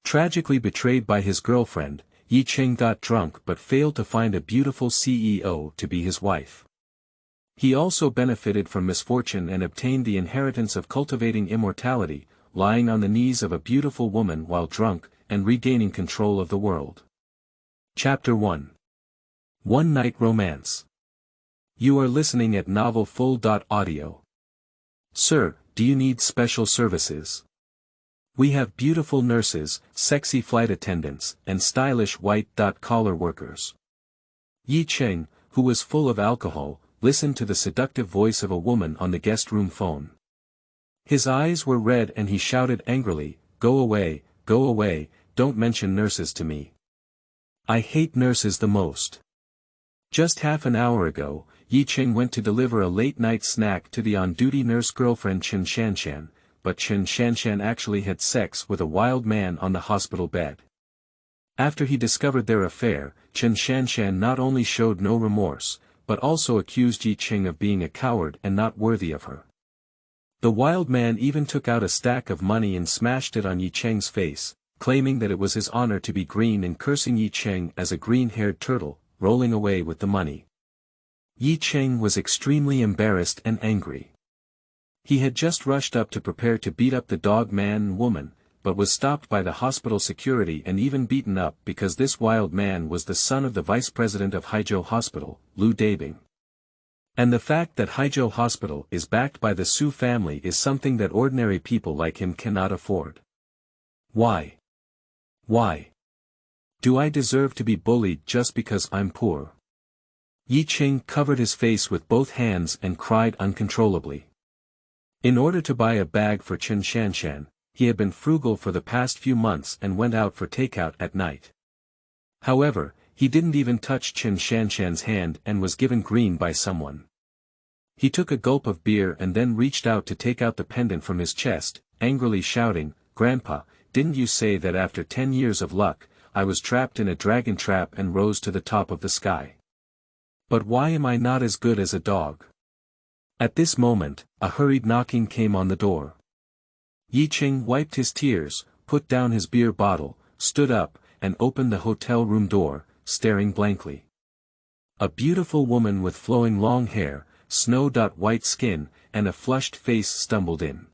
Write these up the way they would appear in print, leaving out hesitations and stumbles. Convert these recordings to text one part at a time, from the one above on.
Tragically betrayed by his girlfriend, Cheng got drunk but failed to find a beautiful CEO to be his wife. He also benefited from misfortune and obtained the inheritance of cultivating immortality, lying on the knees of a beautiful woman while drunk, and regaining control of the world. Chapter 1. One Night Romance. You are listening at novelfull.audio. Sir, do you need special services? We have beautiful nurses, sexy flight attendants, and stylish white-collar workers. Cheng, who was full of alcohol, listened to the seductive voice of a woman on the guest room phone. His eyes were red and he shouted angrily, go away, don't mention nurses to me. I hate nurses the most. Just half an hour ago, Cheng went to deliver a late-night snack to the on-duty nurse girlfriend Chen Shanshan, but Chen Shanshan actually had sex with a wild man on the hospital bed. After he discovered their affair, Chen Shanshan not only showed no remorse, but also accused Cheng of being a coward and not worthy of her. The wild man even took out a stack of money and smashed it on Cheng's face, claiming that it was his honor to be green and cursing Cheng as a green-haired turtle, rolling away with the money. Cheng was extremely embarrassed and angry. He had just rushed up to prepare to beat up the dog man and woman, but was stopped by the hospital security and even beaten up because this wild man was the son of the vice president of Haizhou Hospital, Lu Dabing. And the fact that Haizhou Hospital is backed by the Su family is something that ordinary people like him cannot afford. Why? Why? Do I deserve to be bullied just because I'm poor? Cheng covered his face with both hands and cried uncontrollably. In order to buy a bag for Chen Shanshan, he had been frugal for the past few months and went out for takeout at night. However, he didn't even touch Chen Shanshan's hand and was given green by someone. He took a gulp of beer and then reached out to take out the pendant from his chest, angrily shouting, "Grandpa, didn't you say that after 10 years of luck, I was trapped in a dragon trap and rose to the top of the sky? But why am I not as good as a dog?" At this moment, a hurried knocking came on the door. Cheng wiped his tears, put down his beer bottle, stood up, and opened the hotel room door, staring blankly. A beautiful woman with flowing long hair, snow-white skin, and a flushed face stumbled in.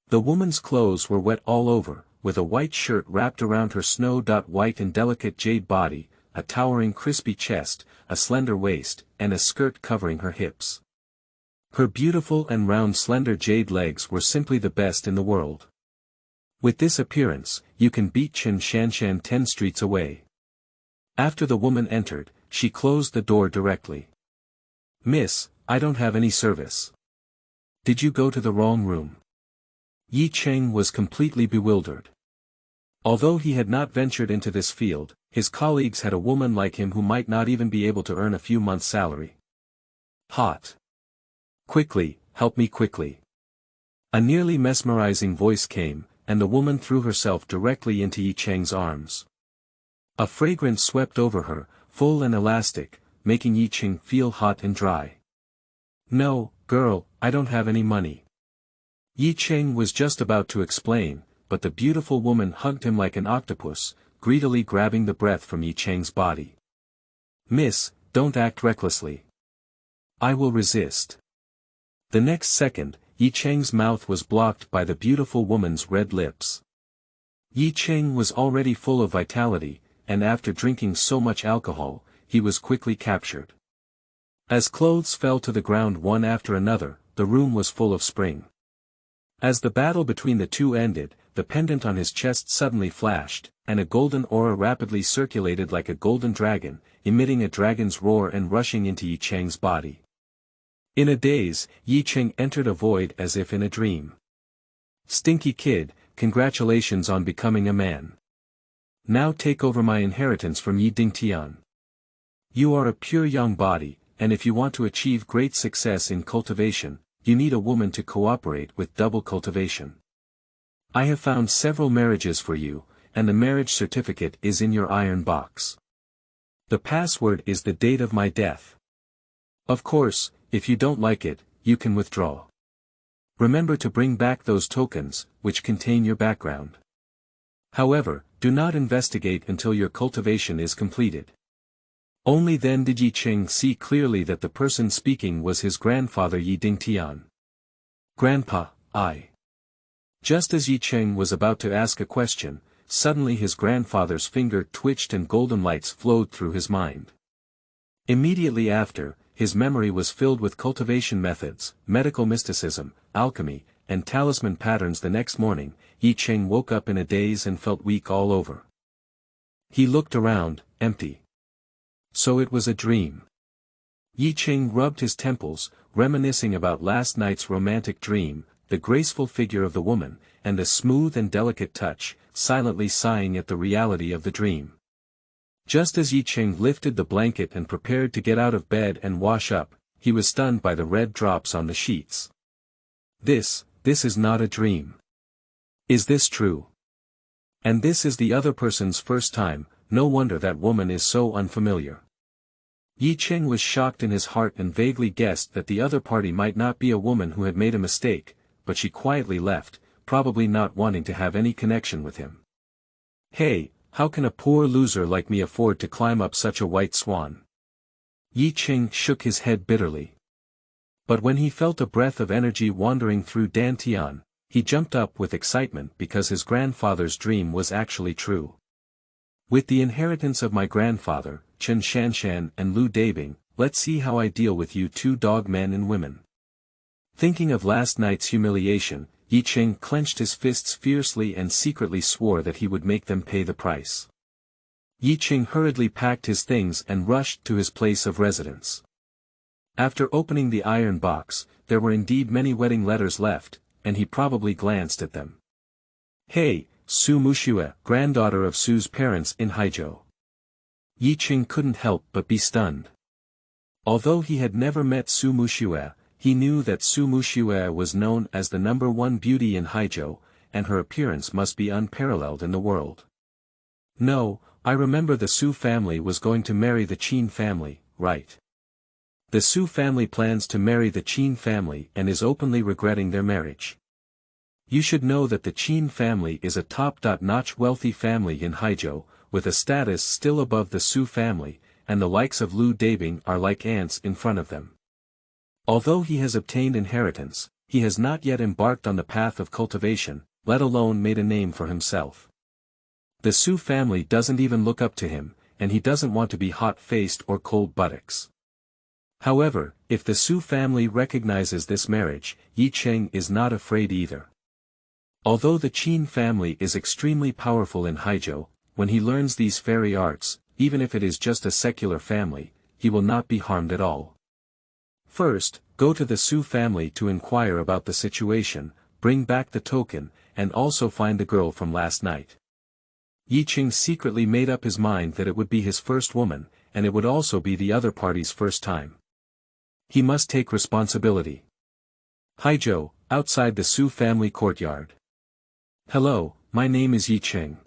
The woman's clothes were wet all over, with a white shirt wrapped around her snow-white and delicate jade body, a towering crispy chest, a slender waist, and a skirt covering her hips. Her beautiful and round slender jade legs were simply the best in the world. With this appearance, you can beat Chen Shanshan 10 streets away. After the woman entered, she closed the door directly. "Miss, I don't have any service. Did you go to the wrong room?" Cheng was completely bewildered. Although he had not ventured into this field, his colleagues had a woman like him who might not even be able to earn a few months' salary. Hot. "Quickly, help me quickly." A nearly mesmerizing voice came, and the woman threw herself directly into Cheng's arms. A fragrance swept over her, full and elastic, making Cheng feel hot and dry. "No, girl, I don't have any money." Cheng was just about to explain, but the beautiful woman hugged him like an octopus, greedily grabbing the breath from Cheng's body. "Miss, don't act recklessly. I will resist." The next second, Cheng's mouth was blocked by the beautiful woman's red lips. Cheng was already full of vitality, and after drinking so much alcohol, he was quickly captured. As clothes fell to the ground one after another, the room was full of spring. As the battle between the two ended, the pendant on his chest suddenly flashed, and a golden aura rapidly circulated like a golden dragon, emitting a dragon's roar and rushing into Cheng's body. In a daze, Cheng entered a void as if in a dream. "Stinky kid, congratulations on becoming a man. Now take over my inheritance from Dingtian. You are a pure young body, and if you want to achieve great success in cultivation, you need a woman to cooperate with double cultivation. I have found several marriages for you, and the marriage certificate is in your iron box. The password is the date of my death. Of course, if you don't like it, you can withdraw. Remember to bring back those tokens, which contain your background. However, do not investigate until your cultivation is completed. Only then did Yi Cheng see clearly that the person speaking was his grandfather Yi Dingtian. Grandpa, I. Just as Yi Cheng was about to ask a question, suddenly his grandfather's finger twitched and golden lights flowed through his mind. Immediately after, his memory was filled with cultivation methods, medical mysticism, alchemy, and talisman patterns. The next morning, Yi Cheng woke up in a daze and felt weak all over. He looked around, empty. So it was a dream. Yi Cheng rubbed his temples, reminiscing about last night's romantic dream, the graceful figure of the woman, and the smooth and delicate touch, silently sighing at the reality of the dream. Just as Yi Cheng lifted the blanket and prepared to get out of bed and wash up, he was stunned by the red drops on the sheets. This is not a dream. Is this true? And this is the other person's first time. No wonder that woman is so unfamiliar. Yi Cheng was shocked in his heart and vaguely guessed that the other party might not be a woman who had made a mistake, but she quietly left, probably not wanting to have any connection with him. Hey, how can a poor loser like me afford to climb up such a white swan? Yi Cheng shook his head bitterly. But when he felt a breath of energy wandering through Dantian, he jumped up with excitement because his grandfather's dream was actually true. With the inheritance of my grandfather, Chen Shanshan and Lu Dabing, let's see how I deal with you two dog men and women. Thinking of last night's humiliation, Yi Cheng clenched his fists fiercely and secretly swore that he would make them pay the price. Yi Cheng hurriedly packed his things and rushed to his place of residence. After opening the iron box, there were indeed many wedding letters left, and he probably glanced at them. Hey, Su Muxue, granddaughter of Su's parents in Haizhou. Yi Cheng couldn't help but be stunned. Although he had never met Su Muxue, he knew that Su Muxue was known as the #1 beauty in Haizhou, and her appearance must be unparalleled in the world. No, I remember the Su family was going to marry the Qin family, right? The Su family plans to marry the Qin family and is openly regretting their marriage. You should know that the Qin family is a top-notch wealthy family in Haizhou, with a status still above the Su family, and the likes of Lu Dabing are like ants in front of them. Although he has obtained inheritance, he has not yet embarked on the path of cultivation, let alone made a name for himself. The Su family doesn't even look up to him, and he doesn't want to be hot-faced or cold buttocks. However, if the Su family recognizes this marriage, Yi Cheng is not afraid either. Although the Qin family is extremely powerful in Haizhou, when he learns these fairy arts, even if it is just a secular family, he will not be harmed at all. First, go to the Su family to inquire about the situation, bring back the token, and also find the girl from last night. Yi Cheng secretly made up his mind that it would be his first woman, and it would also be the other party's first time. He must take responsibility. Haizhou, outside the Su family courtyard. Hello, my name is Yi Cheng.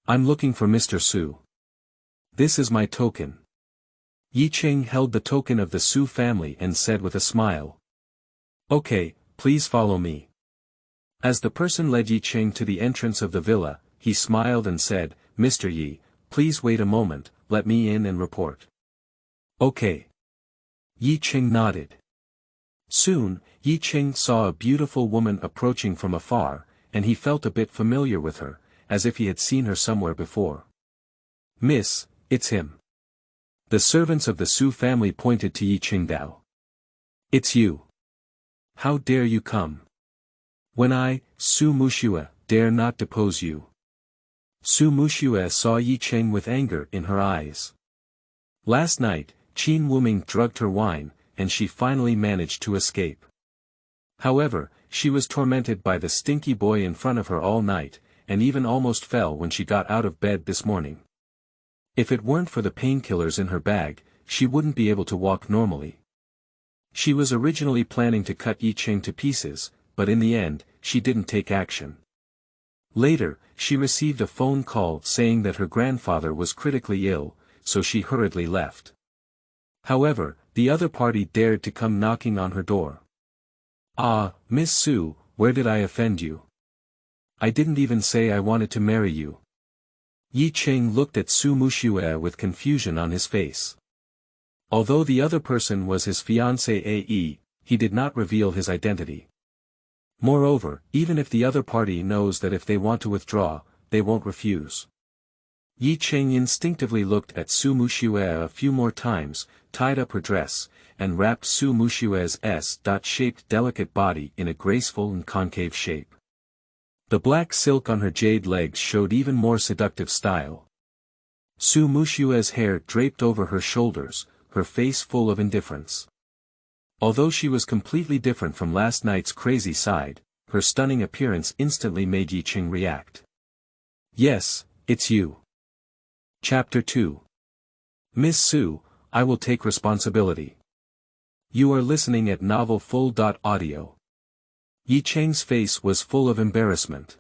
I'm looking for Mr. Su. This is my token. Yi Cheng held the token of the Su family and said with a smile. Okay, please follow me. As the person led Yi Cheng to the entrance of the villa, he smiled and said, Mr. Yi, please wait a moment, let me in and report. Okay. Yi Cheng nodded. Soon, Yi Cheng saw a beautiful woman approaching from afar, and he felt a bit familiar with her, as if he had seen her somewhere before. Miss, it's him. The servants of the Su family pointed to Yi Cheng Dao. It's you. How dare you come? When I, Su Muxue, dare not depose you. Su Muxue saw Yi Cheng with anger in her eyes. Last night, Qin Wuming drugged her wine, and she finally managed to escape. However, she was tormented by the stinky boy in front of her all night, and even almost fell when she got out of bed this morning. If it weren't for the painkillers in her bag, she wouldn't be able to walk normally. She was originally planning to cut Yi Cheng to pieces, but in the end, she didn't take action. Later, she received a phone call saying that her grandfather was critically ill, so she hurriedly left. However, the other party dared to come knocking on her door. Ah, Miss Su, where did I offend you? I didn't even say I wanted to marry you. Yi Cheng looked at Su Muxue with confusion on his face. Although the other person was his fiancé Ae, he did not reveal his identity. Moreover, even if the other party knows that if they want to withdraw, they won't refuse. Yi Cheng instinctively looked at Su Muxue a few more times, tied up her dress, and wrapped Su Muxue's S-shaped delicate body in a graceful and concave shape. The black silk on her jade legs showed even more seductive style. Su Muxue's hair draped over her shoulders, her face full of indifference. Although she was completely different from last night's crazy side, her stunning appearance instantly made Yi Cheng react. Yes, it's you. Chapter 2. Miss Su, I will take responsibility. You are listening at Novel Full.audio. Yi Cheng's face was full of embarrassment.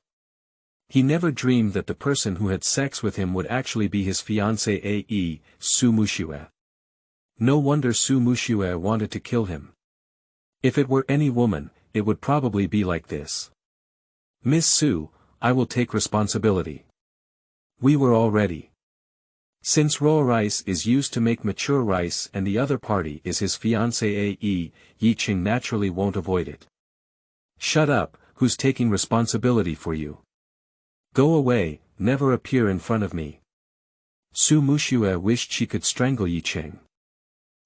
He never dreamed that the person who had sex with him would actually be his fiancée Ae, Su Muxue. No wonder Su Muxue wanted to kill him. If it were any woman, it would probably be like this. Miss Su, I will take responsibility. We were all ready. Since raw rice is used to make mature rice and the other party is his fiancée Ae, Yi Cheng naturally won't avoid it. Shut up, who's taking responsibility for you? Go away, never appear in front of me. Su Muxue wished she could strangle Yi Cheng.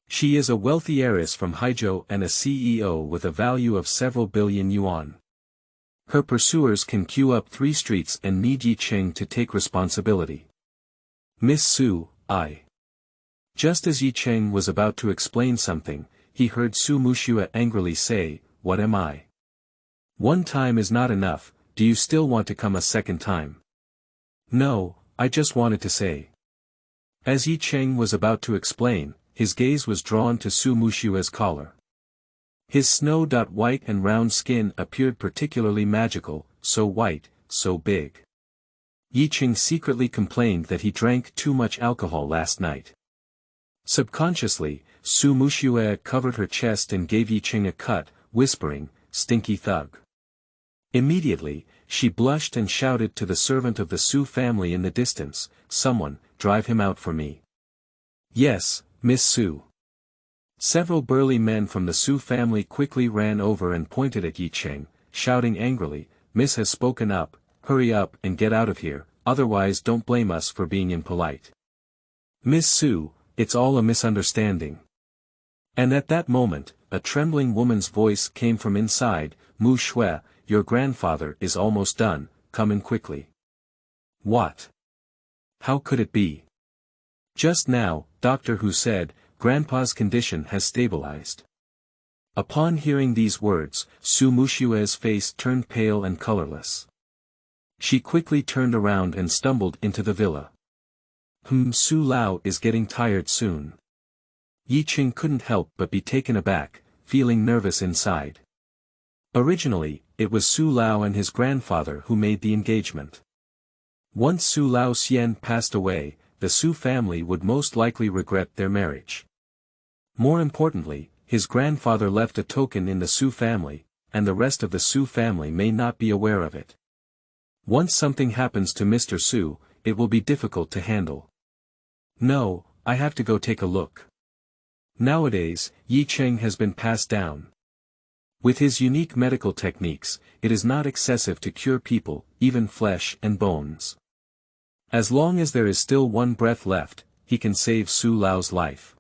She is a wealthy heiress from Haizhou and a CEO with a value of several billion yuan. Her pursuers can queue up 3 streets and need Yi Cheng to take responsibility. Miss Su, I. Just as Yi Cheng was about to explain something, he heard Su Muxue angrily say, What am I? One time is not enough, do you still want to come a second time? No, I just wanted to say. As Yi Cheng was about to explain, his gaze was drawn to Su Muxue's collar. His snow-white and round skin appeared particularly magical, so white, so big. Yi Cheng secretly complained that he drank too much alcohol last night. Subconsciously, Su Muxue covered her chest and gave Yi Cheng a cut, whispering, Stinky thug. Immediately, she blushed and shouted to the servant of the Su family in the distance, Someone, drive him out for me. Yes, Miss Su. Several burly men from the Su family quickly ran over and pointed at Yi Cheng, shouting angrily, Miss has spoken up, hurry up and get out of here, otherwise don't blame us for being impolite. Miss Su, it's all a misunderstanding. And at that moment, a trembling woman's voice came from inside, Mu Shui, your grandfather is almost done, come in quickly. What? How could it be? Just now, Doctor Hu said, Grandpa's condition has stabilized. Upon hearing these words, Su Muxue's face turned pale and colorless. She quickly turned around and stumbled into the villa. Su Lao is getting tired soon. Yi Cheng couldn't help but be taken aback, feeling nervous inside. Originally, it was Su Lao and his grandfather who made the engagement. Once Su Lao Xian passed away, the Su family would most likely regret their marriage. More importantly, his grandfather left a token in the Su family, and the rest of the Su family may not be aware of it. Once something happens to Mr. Su, it will be difficult to handle. No, I have to go take a look. Nowadays, Yi Cheng has been passed down. With his unique medical techniques, it is not excessive to cure people, even flesh and bones. As long as there is still one breath left, he can save Su Lao's life.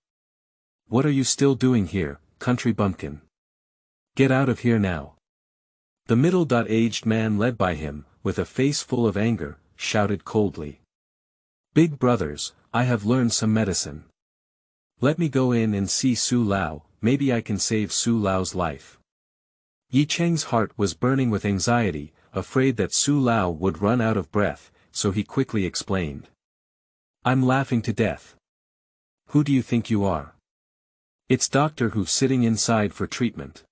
What are you still doing here, country bumpkin? Get out of here now. The middle-aged man led by him, with a face full of anger, shouted coldly. Big brothers, I have learned some medicine. Let me go in and see Su Lao, maybe I can save Su Lao's life. Yi Cheng's heart was burning with anxiety, afraid that Su Lao would run out of breath, so he quickly explained. I'm laughing to death. Who do you think you are? It's Doctor Who sitting inside for treatment.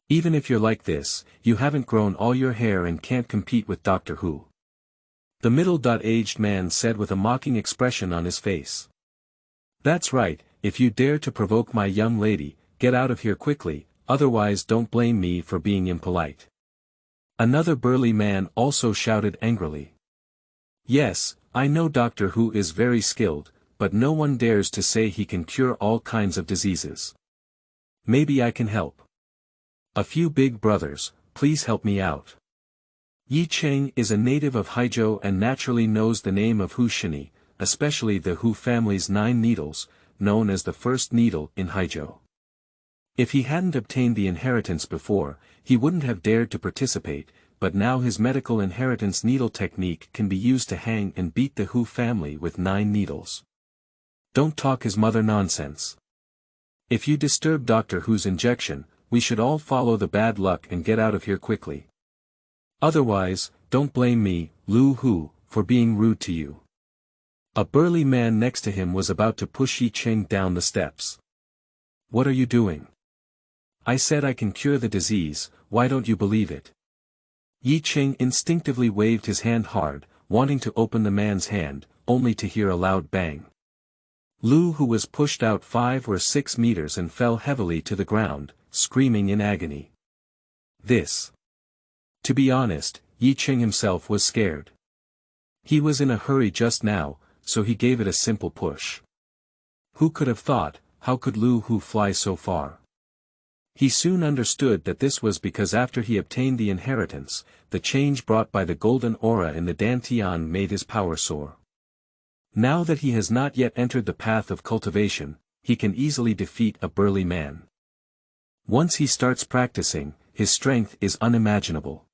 Even if you're like this, you haven't grown all your hair and can't compete with Doctor Who. The middle-aged man said with a mocking expression on his face. That's right, if you dare to provoke my young lady, get out of here quickly, otherwise don't blame me for being impolite. Another burly man also shouted angrily. Yes, I know Doctor Who is very skilled, but no one dares to say he can cure all kinds of diseases. Maybe I can help. A few big brothers, please help me out. Yi Cheng is a native of Haizhou and naturally knows the name of Hu Shini, especially the Hu family's 9 needles, known as the first needle in Haizhou. If he hadn't obtained the inheritance before, he wouldn't have dared to participate, but now his medical inheritance needle technique can be used to hang and beat the Hu family with 9 needles. Don't talk his mother nonsense. If you disturb Doctor Who's injection, we should all follow the bad luck and get out of here quickly. Otherwise, don't blame me, Lu Hu, for being rude to you. A burly man next to him was about to push Yi Cheng down the steps. What are you doing? I said I can cure the disease, why don't you believe it? Yi Cheng instinctively waved his hand hard, wanting to open the man's hand, only to hear a loud bang. Lu Hu was pushed out 5 or 6 meters and fell heavily to the ground, screaming in agony. To be honest, Yi Cheng himself was scared. He was in a hurry just now, so he gave it a simple push. Who could have thought, how could Lu Hu fly so far? He soon understood that this was because after he obtained the inheritance, the change brought by the golden aura in the Dantian made his power soar. Now that he has not yet entered the path of cultivation, he can easily defeat a burly man. Once he starts practicing, his strength is unimaginable.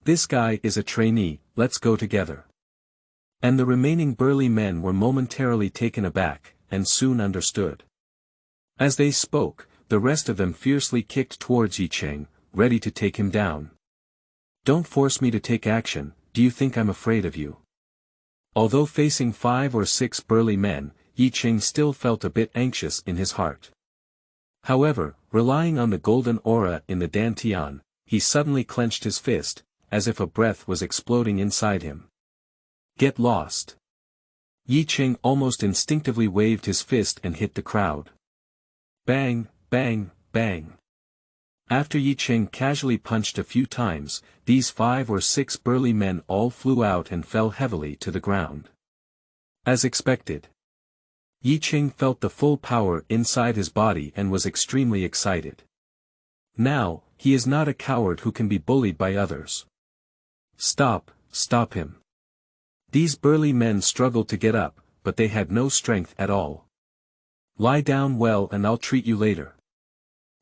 This guy is a trainee, let's go together. And the remaining burly men were momentarily taken aback, and soon understood. As they spoke, the rest of them fiercely kicked towards Yi Cheng, ready to take him down. Don't force me to take action, do you think I'm afraid of you? Although facing 5 or 6 burly men, Yi Cheng still felt a bit anxious in his heart. However, relying on the golden aura in the Dantian, he suddenly clenched his fist, as if a breath was exploding inside him. Get lost. Yi Cheng almost instinctively waved his fist and hit the crowd. Bang, bang, bang. After Yi Cheng casually punched a few times, these 5 or 6 burly men all flew out and fell heavily to the ground. As expected, Yi Cheng felt the full power inside his body and was extremely excited. Now, he is not a coward who can be bullied by others. Stop him. These burly men struggled to get up, but they had no strength at all. Lie down well and I'll treat you later.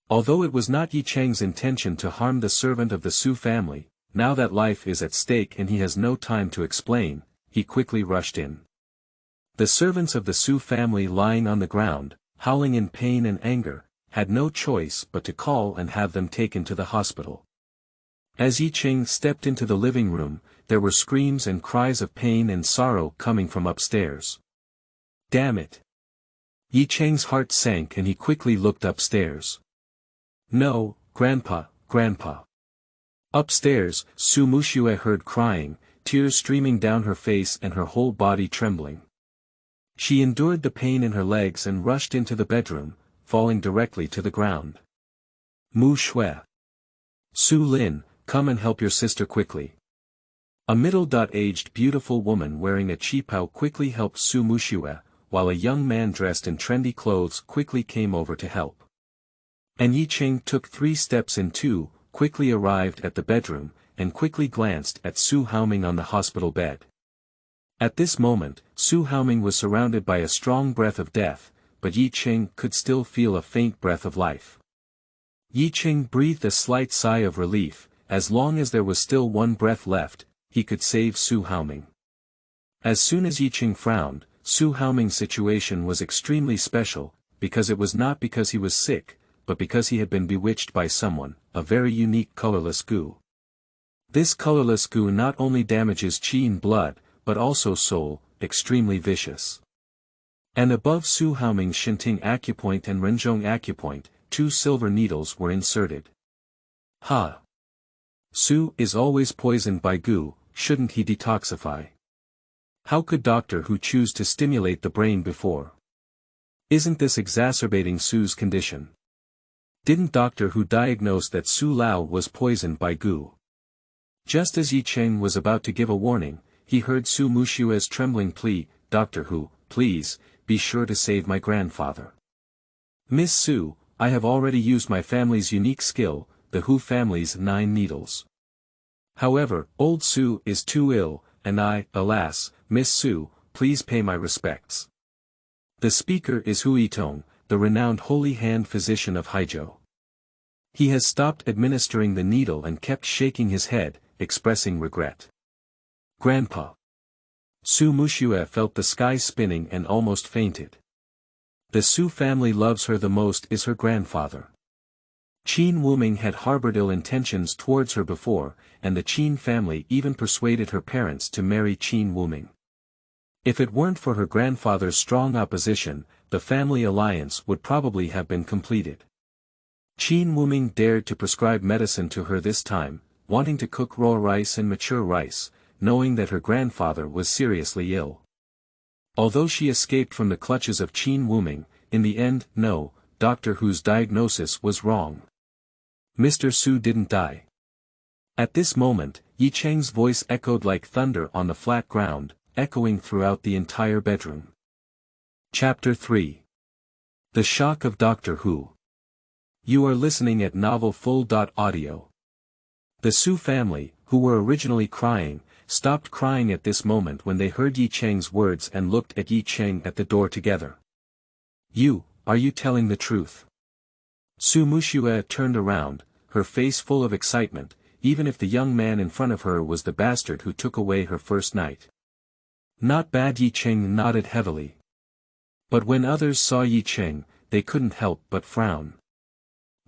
Although it was not Yi Cheng's intention to harm the servant of the Su family, now that life is at stake and he has no time to explain, he quickly rushed in. The servants of the Su family lying on the ground, howling in pain and anger, had no choice but to call and have them taken to the hospital. As Yi Cheng stepped into the living room, there were screams and cries of pain and sorrow coming from upstairs. Damn it! Yi Cheng's heart sank and he quickly looked upstairs. No, Grandpa. Upstairs, Su Muxue heard crying, tears streaming down her face and her whole body trembling. She endured the pain in her legs and rushed into the bedroom, falling directly to the ground. Muxue. Su Lin, come and help your sister quickly. A middle-aged beautiful woman wearing a qipao quickly helped Su Muxue, while a young man dressed in trendy clothes quickly came over to help. And Yi Cheng took 3 steps in 2, quickly arrived at the bedroom, and quickly glanced at Su Haoming on the hospital bed. At this moment, Su Haoming was surrounded by a strong breath of death, but Yi Cheng could still feel a faint breath of life. Yi Cheng breathed a slight sigh of relief, as long as there was still 1 breath left, he could save Su Haoming. As soon as Yi Cheng frowned, Su Haoming's situation was extremely special, because it was not because he was sick, but because he had been bewitched by someone, a very unique colorless goo. This colorless goo not only damages qi and blood, but also soul, extremely vicious. And above Su Haoming's Shinting acupoint and Renzhong acupoint, 2 silver needles were inserted. Ha! Su is always poisoned by goo, shouldn't he detoxify? How could Doctor Who choose to stimulate the brain before? Isn't this exacerbating Su's condition? Didn't Doctor Who diagnose that Su Lao was poisoned by goo? Just as Yi Cheng was about to give a warning, he heard Su Muxue's trembling plea, "Doctor Hu, please, be sure to save my grandfather. Miss Su, I have already used my family's unique skill, the Hu family's 9 needles. However, old Su is too ill, and alas, Miss Su, please pay my respects." The speaker is Hu Yitong, the renowned holy hand physician of Haizhou. He has stopped administering the needle and kept shaking his head, expressing regret. "Grandpa." Su Muxue felt the sky spinning and almost fainted. The Su family loves her the most is her grandfather. Qin Wuming had harbored ill intentions towards her before, and the Qin family even persuaded her parents to marry Qin Wuming. If it weren't for her grandfather's strong opposition, the family alliance would probably have been completed. Qin Wuming dared to prescribe medicine to her this time, wanting to cook raw rice and mature rice, knowing that her grandfather was seriously ill. Although she escaped from the clutches of Qin Wuming, in the end, no, Doctor Hu's diagnosis was wrong. Mr. Su didn't die. At this moment, Yi Cheng's voice echoed like thunder on the flat ground, echoing throughout the entire bedroom. Chapter 3. The Shock of Doctor Hu. You are listening at novelfull.audio. The Su family, who were originally crying, stopped crying at this moment when they heard Yi Cheng's words and looked at Yi Cheng at the door together. Are you telling the truth? Su Muxue turned around, her face full of excitement, even if the young man in front of her was the bastard who took away her first night. Not bad. Yi Cheng nodded heavily. But when others saw Yi Cheng, they couldn't help but frown.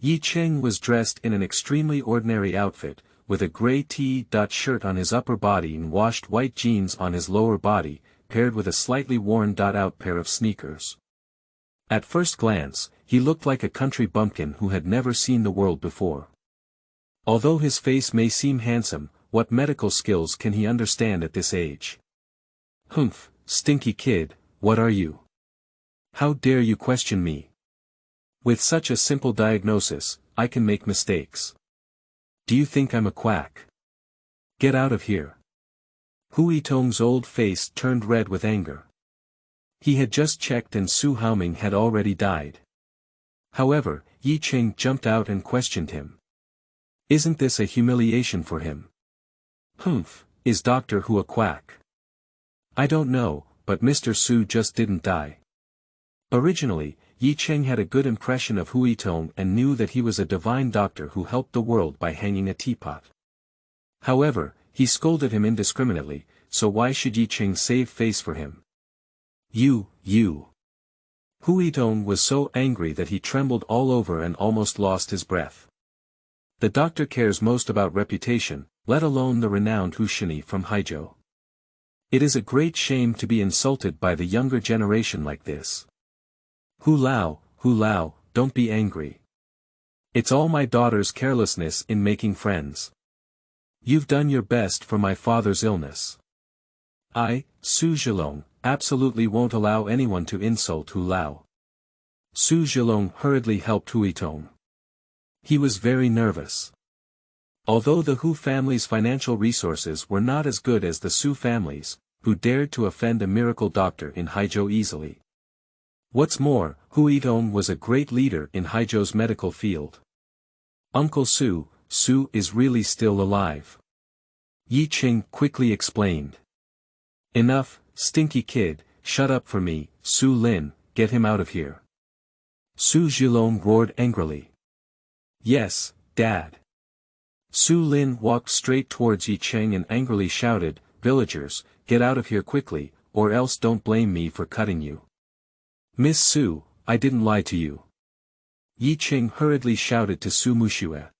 Yi Cheng was dressed in an extremely ordinary outfit, with a grey T-shirt on his upper body and washed white jeans on his lower body, paired with a slightly worn-out pair of sneakers. At first glance, he looked like a country bumpkin who had never seen the world before. Although his face may seem handsome, what medical skills can he understand at this age? "Humph, stinky kid, what are you? How dare you question me? With such a simple diagnosis, I can make mistakes. Do you think I'm a quack? Get out of here." Hu Yitong's old face turned red with anger. He had just checked and Su Haoming had already died. However, Yi Cheng jumped out and questioned him. Isn't this a humiliation for him? "Humph, is Doctor Hu a quack?" "I don't know, but Mr. Su just didn't die." Originally, Yi Cheng had a good impression of Hu Yitong and knew that he was a divine doctor who helped the world by hanging a teapot. However, he scolded him indiscriminately, so why should Yi Cheng save face for him? You. Hu Yitong was so angry that he trembled all over and almost lost his breath. The doctor cares most about reputation, let alone the renowned Hu Shini from Haizhou. It is a great shame to be insulted by the younger generation like this. Hu Lao, don't be angry. It's all my daughter's carelessness in making friends. You've done your best for my father's illness. I, Su Zhilong, absolutely won't allow anyone to insult Hu Lao. Su Zhilong hurriedly helped Hu Yitong. He was very nervous. Although the Hu family's financial resources were not as good as the Su family's, who dared to offend a miracle doctor in Haizhou easily. What's more, Hu Yitong was a great leader in Haizhou's medical field. Uncle Su is really still alive. Yi Cheng quickly explained. Enough, stinky kid, shut up for me, Su Lin, get him out of here. Su Zhilong roared angrily. Yes, Dad. Su Lin walked straight towards Yi Cheng and angrily shouted, Villagers, get out of here quickly, or else don't blame me for cutting you. Miss Su, I didn't lie to you. Yi Cheng hurriedly shouted to Su Muxue.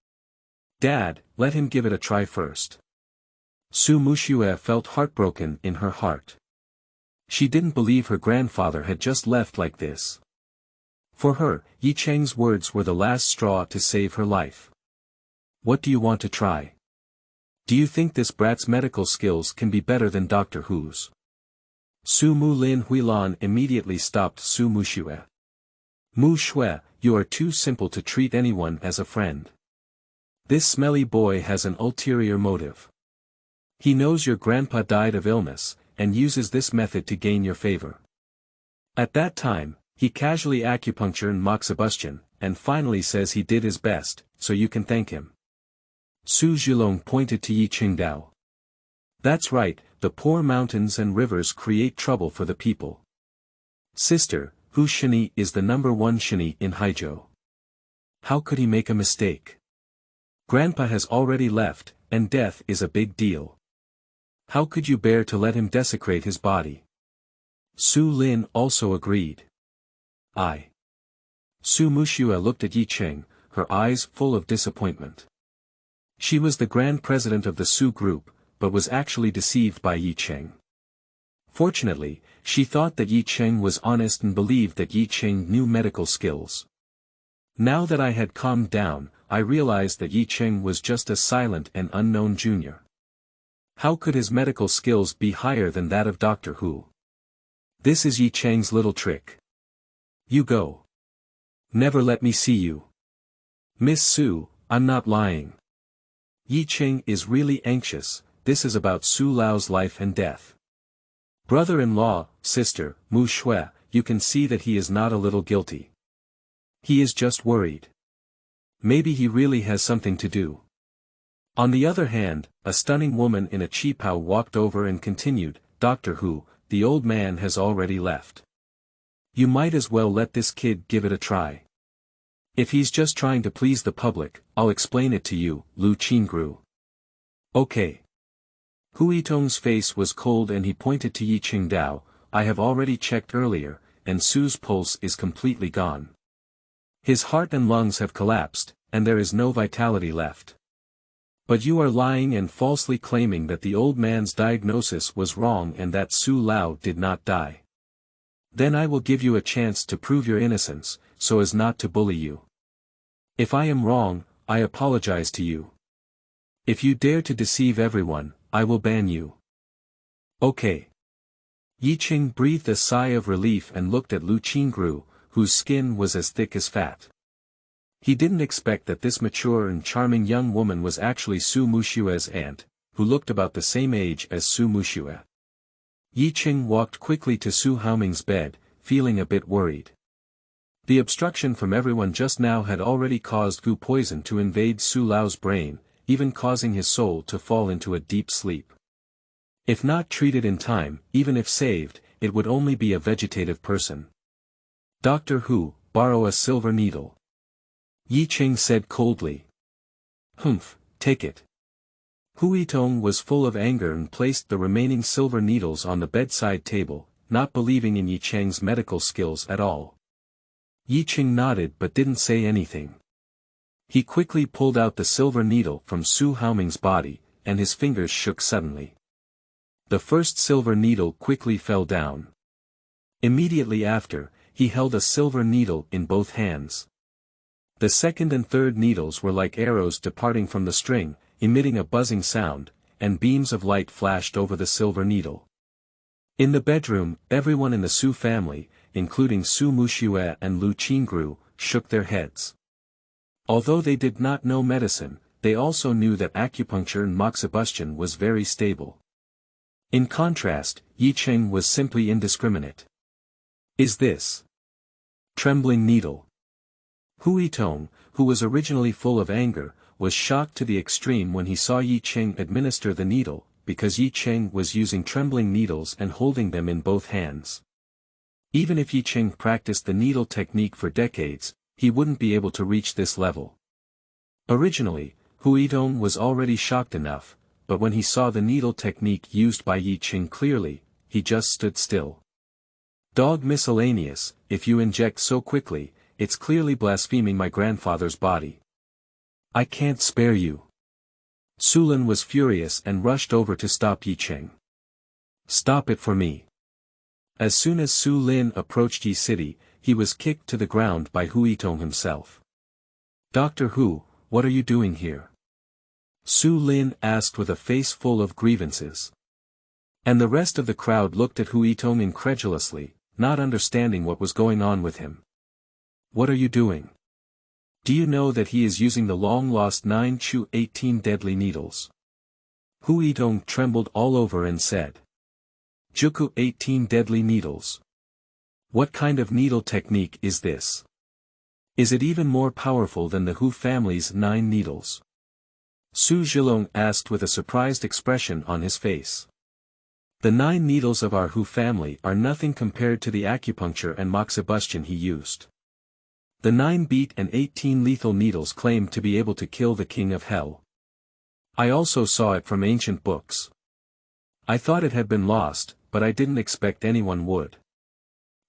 Dad, let him give it a try first. Su Muxue felt heartbroken in her heart. She didn't believe her grandfather had just left like this. For her, Yi Cheng's words were the last straw to save her life. What do you want to try? Do you think this brat's medical skills can be better than Dr. Hu's? Su Mu Lin Huilan immediately stopped Su Muxue. Mu Shui, you are too simple to treat anyone as a friend. This smelly boy has an ulterior motive. He knows your grandpa died of illness, and uses this method to gain your favor. At that time, he casually acupuncture and moxibustion, and finally says he did his best, so you can thank him. Su Zhilong pointed to Yi Qingdao. That's right, the poor mountains and rivers create trouble for the people. Sister, Hu Shini is the #1 Shini in Haizhou. How could he make a mistake? Grandpa has already left, and death is a big deal. How could you bear to let him desecrate his body? Su Lin also agreed. Su Muxue looked at Yi Cheng, her eyes full of disappointment. She was the grand president of the Su group, but was actually deceived by Yi Cheng. Fortunately, she thought that Yi Cheng was honest and believed that Yi Cheng knew medical skills. Now that I had calmed down, I realized that Yi Cheng was just a silent and unknown junior. How could his medical skills be higher than that of Dr. Hu? This is Yi Cheng's little trick. You go. Never let me see you. Miss Su, I'm not lying. Yi Cheng is really anxious, this is about Su Lao's life and death. Brother-in-law, sister, Mu Shui, you can see that he is not a little guilty. He is just worried. Maybe he really has something to do. On the other hand, a stunning woman in a qipao walked over and continued, Dr. Hu, the old man has already left. You might as well let this kid give it a try. If he's just trying to please the public, I'll explain it to you, Lu Qingru. Okay. Hu Yitong's face was cold and he pointed to Yi Qingdao, I have already checked earlier, and Su's pulse is completely gone. His heart and lungs have collapsed, and there is no vitality left. But you are lying and falsely claiming that the old man's diagnosis was wrong and that Su Lao did not die. Then I will give you a chance to prove your innocence, so as not to bully you. If I am wrong, I apologize to you. If you dare to deceive everyone, I will ban you. Okay. Yi Cheng breathed a sigh of relief and looked at Lu Qingru, whose skin was as thick as fat. He didn't expect that this mature and charming young woman was actually Su Muxue's aunt, who looked about the same age as Su Muxue. Yi Cheng walked quickly to Su Haoming's bed, feeling a bit worried. The obstruction from everyone just now had already caused goo poison to invade Su Lao's brain, even causing his soul to fall into a deep sleep. If not treated in time, even if saved, it would only be a vegetative person. Dr. Hu, borrow a silver needle. Yi Cheng said coldly. Humph, take it. Hu Yitong was full of anger and placed the remaining silver needles on the bedside table, not believing in Yi Cheng's medical skills at all. Yi Cheng nodded but didn't say anything. He quickly pulled out the silver needle from Su Haoming's body, and his fingers shook suddenly. The first silver needle quickly fell down. Immediately after, he held a silver needle in both hands. The second and third needles were like arrows departing from the string, emitting a buzzing sound, and beams of light flashed over the silver needle. In the bedroom, everyone in the Su family, including Su Muxue and Lu Qingru, shook their heads. Although they did not know medicine, they also knew that acupuncture and moxibustion was very stable. In contrast, Yi Cheng was simply indiscriminate. Is this trembling needle? Hu Yitong, who was originally full of anger, was shocked to the extreme when he saw Yi Cheng administer the needle, because Yi Cheng was using trembling needles and holding them in both hands. Even if Yi Cheng practiced the needle technique for decades, he wouldn't be able to reach this level. Originally, Hu Yitong was already shocked enough, but when he saw the needle technique used by Yi Cheng clearly, he just stood still. Dog miscellaneous, if you inject so quickly, it's clearly blaspheming my grandfather's body. I can't spare you. Su Lin was furious and rushed over to stop Yi Cheng. Stop it for me. As soon as Su Lin approached Yi City, he was kicked to the ground by Hu Yitong himself. Dr. Hu, what are you doing here? Su Lin asked with a face full of grievances. And the rest of the crowd looked at Hu Yitong incredulously, not understanding what was going on with him. What are you doing? Do you know that he is using the long-lost 9 Chu 18 deadly needles? Hu Yitong trembled all over and said. Juku 18 deadly needles. What kind of needle technique is this? Is it even more powerful than the Hu family's 9 needles? Su Zhilong asked with a surprised expression on his face. The 9 needles of our Hu family are nothing compared to the acupuncture and moxibustion he used. The 9 beat and 18 lethal needles claim to be able to kill the king of hell. I also saw it from ancient books. I thought it had been lost, but I didn't expect anyone would.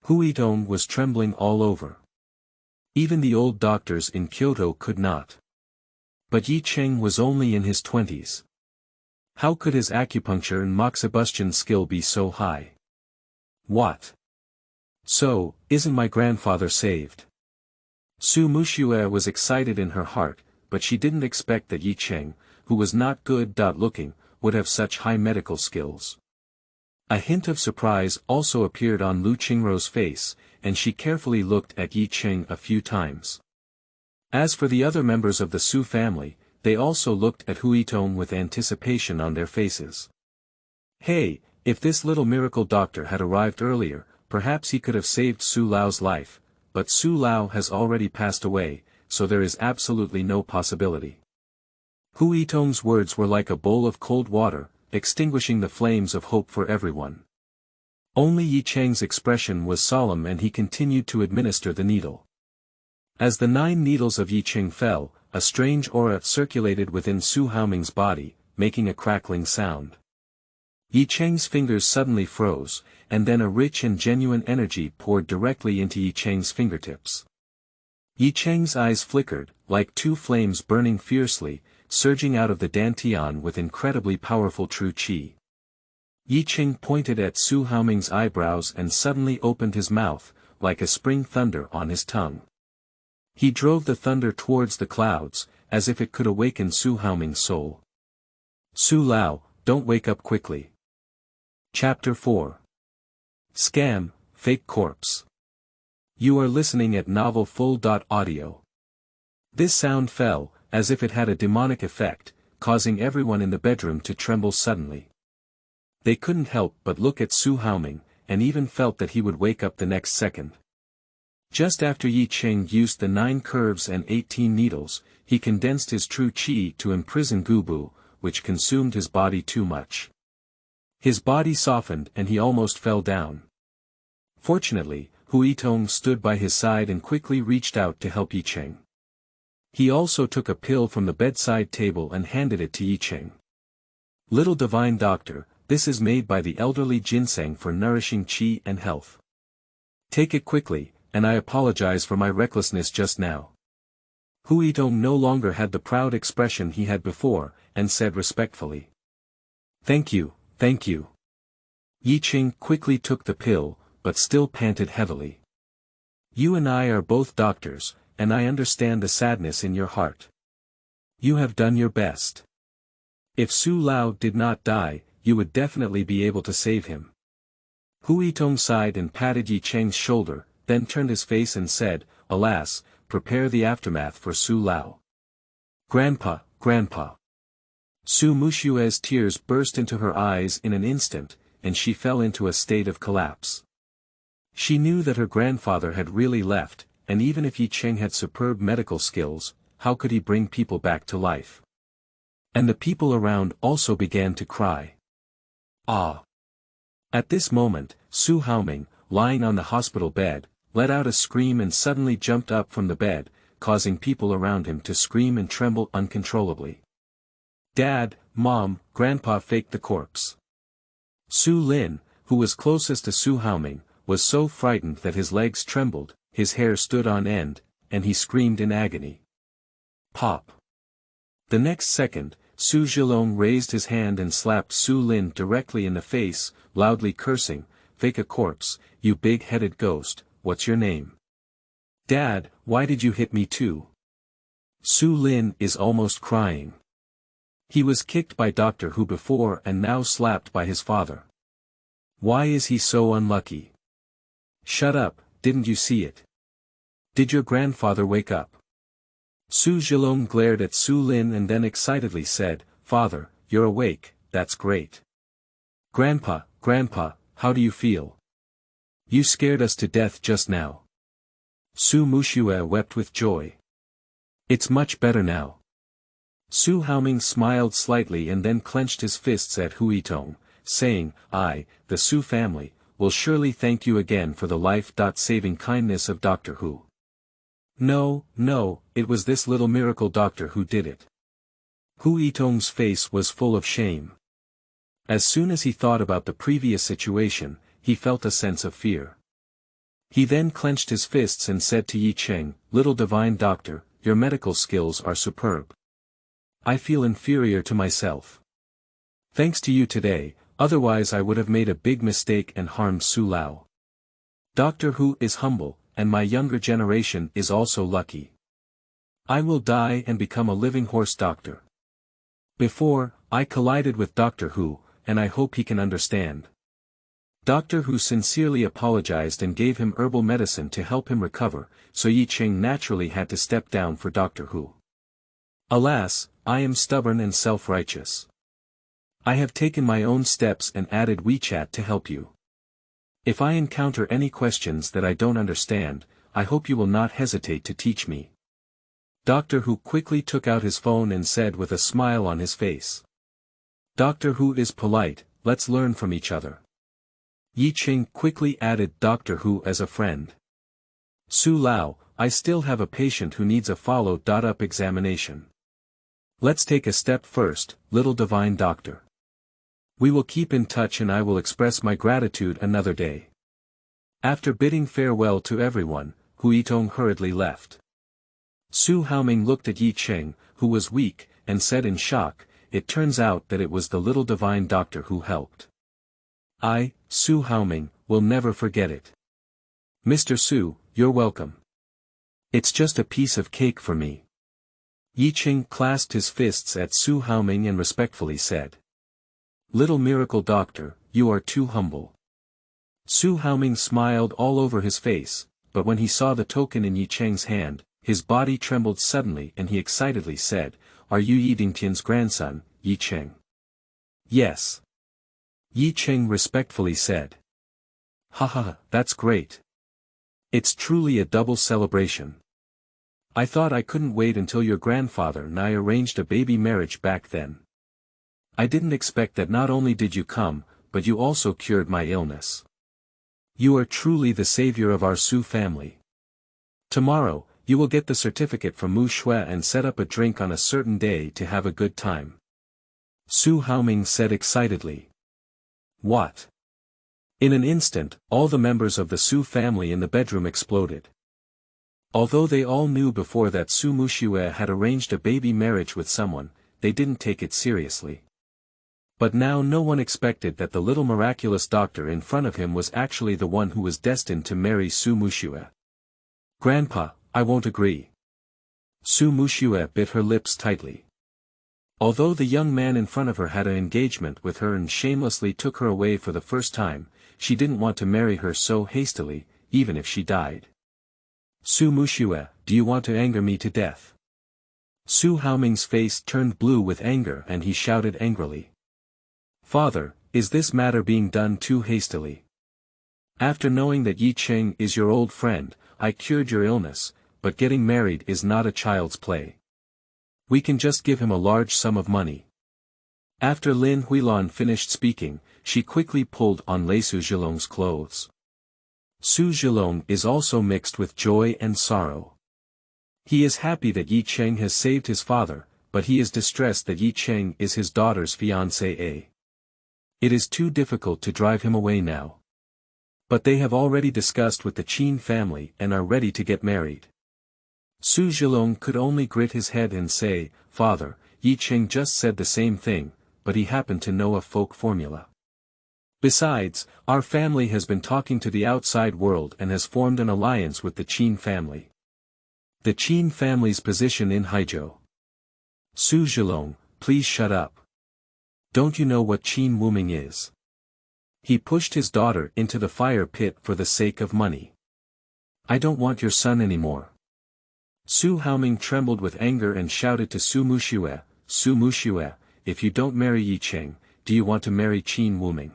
Hu Yitong was trembling all over. Even the old doctors in Kyoto could not. But Yi Cheng was only in his 20s. How could his acupuncture and moxibustion skill be so high? What? So, isn't my grandfather saved? Su Muxue was excited in her heart, but she didn't expect that Yi Cheng, who was not good-looking, would have such high medical skills. A hint of surprise also appeared on Lu Qingrou's face, and she carefully looked at Yi Cheng a few times. As for the other members of the Su family, they also looked at Hu Yitong with anticipation on their faces. Hey, if this little miracle doctor had arrived earlier, perhaps he could have saved Su Lao's life, but Su Lao has already passed away, so there is absolutely no possibility. Hu Yitong's words were like a bowl of cold water, extinguishing the flames of hope for everyone. Only Yi Cheng's expression was solemn and he continued to administer the needle. As the 9 needles of Yi Cheng fell, a strange aura circulated within Su Haoming's body, making a crackling sound. Yi Cheng's fingers suddenly froze, and then a rich and genuine energy poured directly into Yi Cheng's fingertips. Yi Cheng's eyes flickered, like 2 flames burning fiercely, surging out of the dantian with incredibly powerful true qi. Yi Cheng pointed at Su Haoming's eyebrows and suddenly opened his mouth, like a spring thunder on his tongue. He drove the thunder towards the clouds, as if it could awaken Su Haoming's soul. Su Lao, don't wake up quickly. Chapter 4. Scam, Fake Corpse. You are listening at novelfull.audio. This sound fell, as if it had a demonic effect, causing everyone in the bedroom to tremble suddenly. They couldn't help but look at Su Haoming, and even felt that he would wake up the next second. Just after Yi Cheng used the 9 curves and 18 needles, he condensed his true qi to imprison Gubu, which consumed his body too much. His body softened and he almost fell down. Fortunately, Hu Yitong stood by his side and quickly reached out to help Yi Cheng. He also took a pill from the bedside table and handed it to Yi Cheng. Little divine doctor, this is made by the elderly ginseng for nourishing qi and health. Take it quickly, and I apologize for my recklessness just now. Hu Yitong no longer had the proud expression he had before, and said respectfully. Thank you, thank you. Yi Cheng quickly took the pill, but still panted heavily. You and I are both doctors, and I understand the sadness in your heart. You have done your best. If Su Lao did not die, you would definitely be able to save him. Hu Yitong sighed and patted Yi Cheng's shoulder, then turned his face and said, Alas, prepare the aftermath for Su Lao. Grandpa, Grandpa. Su Muxue's tears burst into her eyes in an instant, and she fell into a state of collapse. She knew that her grandfather had really left, and even if Yi Cheng had superb medical skills, how could he bring people back to life? And the people around also began to cry. Ah! At this moment, Su Haoming, lying on the hospital bed, let out a scream and suddenly jumped up from the bed, causing people around him to scream and tremble uncontrollably. Dad, Mom, Grandpa faked the corpse. Su Lin, who was closest to Su Haoming, was so frightened that his legs trembled, his hair stood on end, and he screamed in agony. Pop! The next second, Su Zhilong raised his hand and slapped Su Lin directly in the face, loudly cursing, Fake a corpse, you big-headed ghost, what's your name? Dad, why did you hit me too? Su Lin is almost crying. He was kicked by Doctor Hu before and now slapped by his father. Why is he so unlucky? Shut up, didn't you see it? Did your grandfather wake up? Su Zhilong glared at Su Lin and then excitedly said, Father, you're awake, that's great. Grandpa, how do you feel? You scared us to death just now. Su Muxue wept with joy. It's much better now. Su Haoming smiled slightly and then clenched his fists at Hu Yitong, saying, I, the Su family, will surely thank you again for the life-saving kindness of Dr. Hu. No, it was this little miracle doctor who did it. Hu Yitong's face was full of shame. As soon as he thought about the previous situation, he felt a sense of fear. He then clenched his fists and said to Yi Cheng, little divine doctor, your medical skills are superb. I feel inferior to myself. Thanks to you today, otherwise I would have made a big mistake and harmed Su Lao. Doctor Hu is humble, and my younger generation is also lucky. I will die and become a living horse doctor. Before, I collided with Dr. Hu, and I hope he can understand. Dr. Hu sincerely apologized and gave him herbal medicine to help him recover, so Yi Cheng naturally had to step down for Dr. Hu. Alas, I am stubborn and self-righteous. I have taken my own steps and added WeChat to help you. If I encounter any questions that I don't understand, I hope you will not hesitate to teach me. Dr. Hu quickly took out his phone and said with a smile on his face. Dr. Hu is polite, let's learn from each other. Yi Cheng quickly added Dr. Hu as a friend. Su Lao, I still have a patient who needs a follow-up examination. Let's take a step first, little divine doctor. We will keep in touch and I will express my gratitude another day. After bidding farewell to everyone, Hu Yitong hurriedly left. Su Haoming looked at Yi Cheng, who was weak, and said in shock, it turns out that it was the little divine doctor who helped. I, Su Haoming, will never forget it. Mr. Su, you're welcome. It's just a piece of cake for me. Yi Cheng clasped his fists at Su Haoming and respectfully said. Little miracle doctor, you are too humble. Su Haoming smiled all over his face, but when he saw the token in Yi Cheng's hand, his body trembled suddenly and he excitedly said, Are you Yi Dingtian's grandson, Yi Cheng? Yes. Yi Cheng respectfully said. Haha, that's great. It's truly a double celebration. I thought I couldn't wait until your grandfather and I arranged a baby marriage back then. I didn't expect that not only did you come, but you also cured my illness. You are truly the savior of our Su family. Tomorrow, you will get the certificate from Muxue and set up a drink on a certain day to have a good time. Su Haoming said excitedly. What? In an instant, all the members of the Su family in the bedroom exploded. Although they all knew before that Su Muxue had arranged a baby marriage with someone, they didn't take it seriously. But now no one expected that the little miraculous doctor in front of him was actually the one who was destined to marry Su Muxue. Grandpa, I won't agree. Su Muxue bit her lips tightly. Although the young man in front of her had an engagement with her and shamelessly took her away for the first time, she didn't want to marry her so hastily, even if she died. Su Muxue, do you want to anger me to death? Su Haoming's face turned blue with anger and he shouted angrily. Father, is this matter being done too hastily? After knowing that Yi Cheng is your old friend, I cured your illness, but getting married is not a child's play. We can just give him a large sum of money. After Lin Huilan finished speaking, she quickly pulled on Lei Su Zhilong's clothes. Su Zhilong is also mixed with joy and sorrow. He is happy that Yi Cheng has saved his father, but he is distressed that Yi Cheng is his daughter's fiancé. It is too difficult to drive him away now. But they have already discussed with the Qin family and are ready to get married. Su Zhilong could only grit his head and say, Father, Yi Cheng just said the same thing, but he happened to know a folk formula. Besides, our family has been talking to the outside world and has formed an alliance with the Qin family. The Qin family's position in Haizhou. Su Zhilong, please shut up. Don't you know what Qin wooming is? He pushed his daughter into the fire pit for the sake of money. I don't want your son anymore. Su Haoming trembled with anger and shouted to Su Muxue, if you don't marry Yi Cheng, do you want to marry Qin Wuming?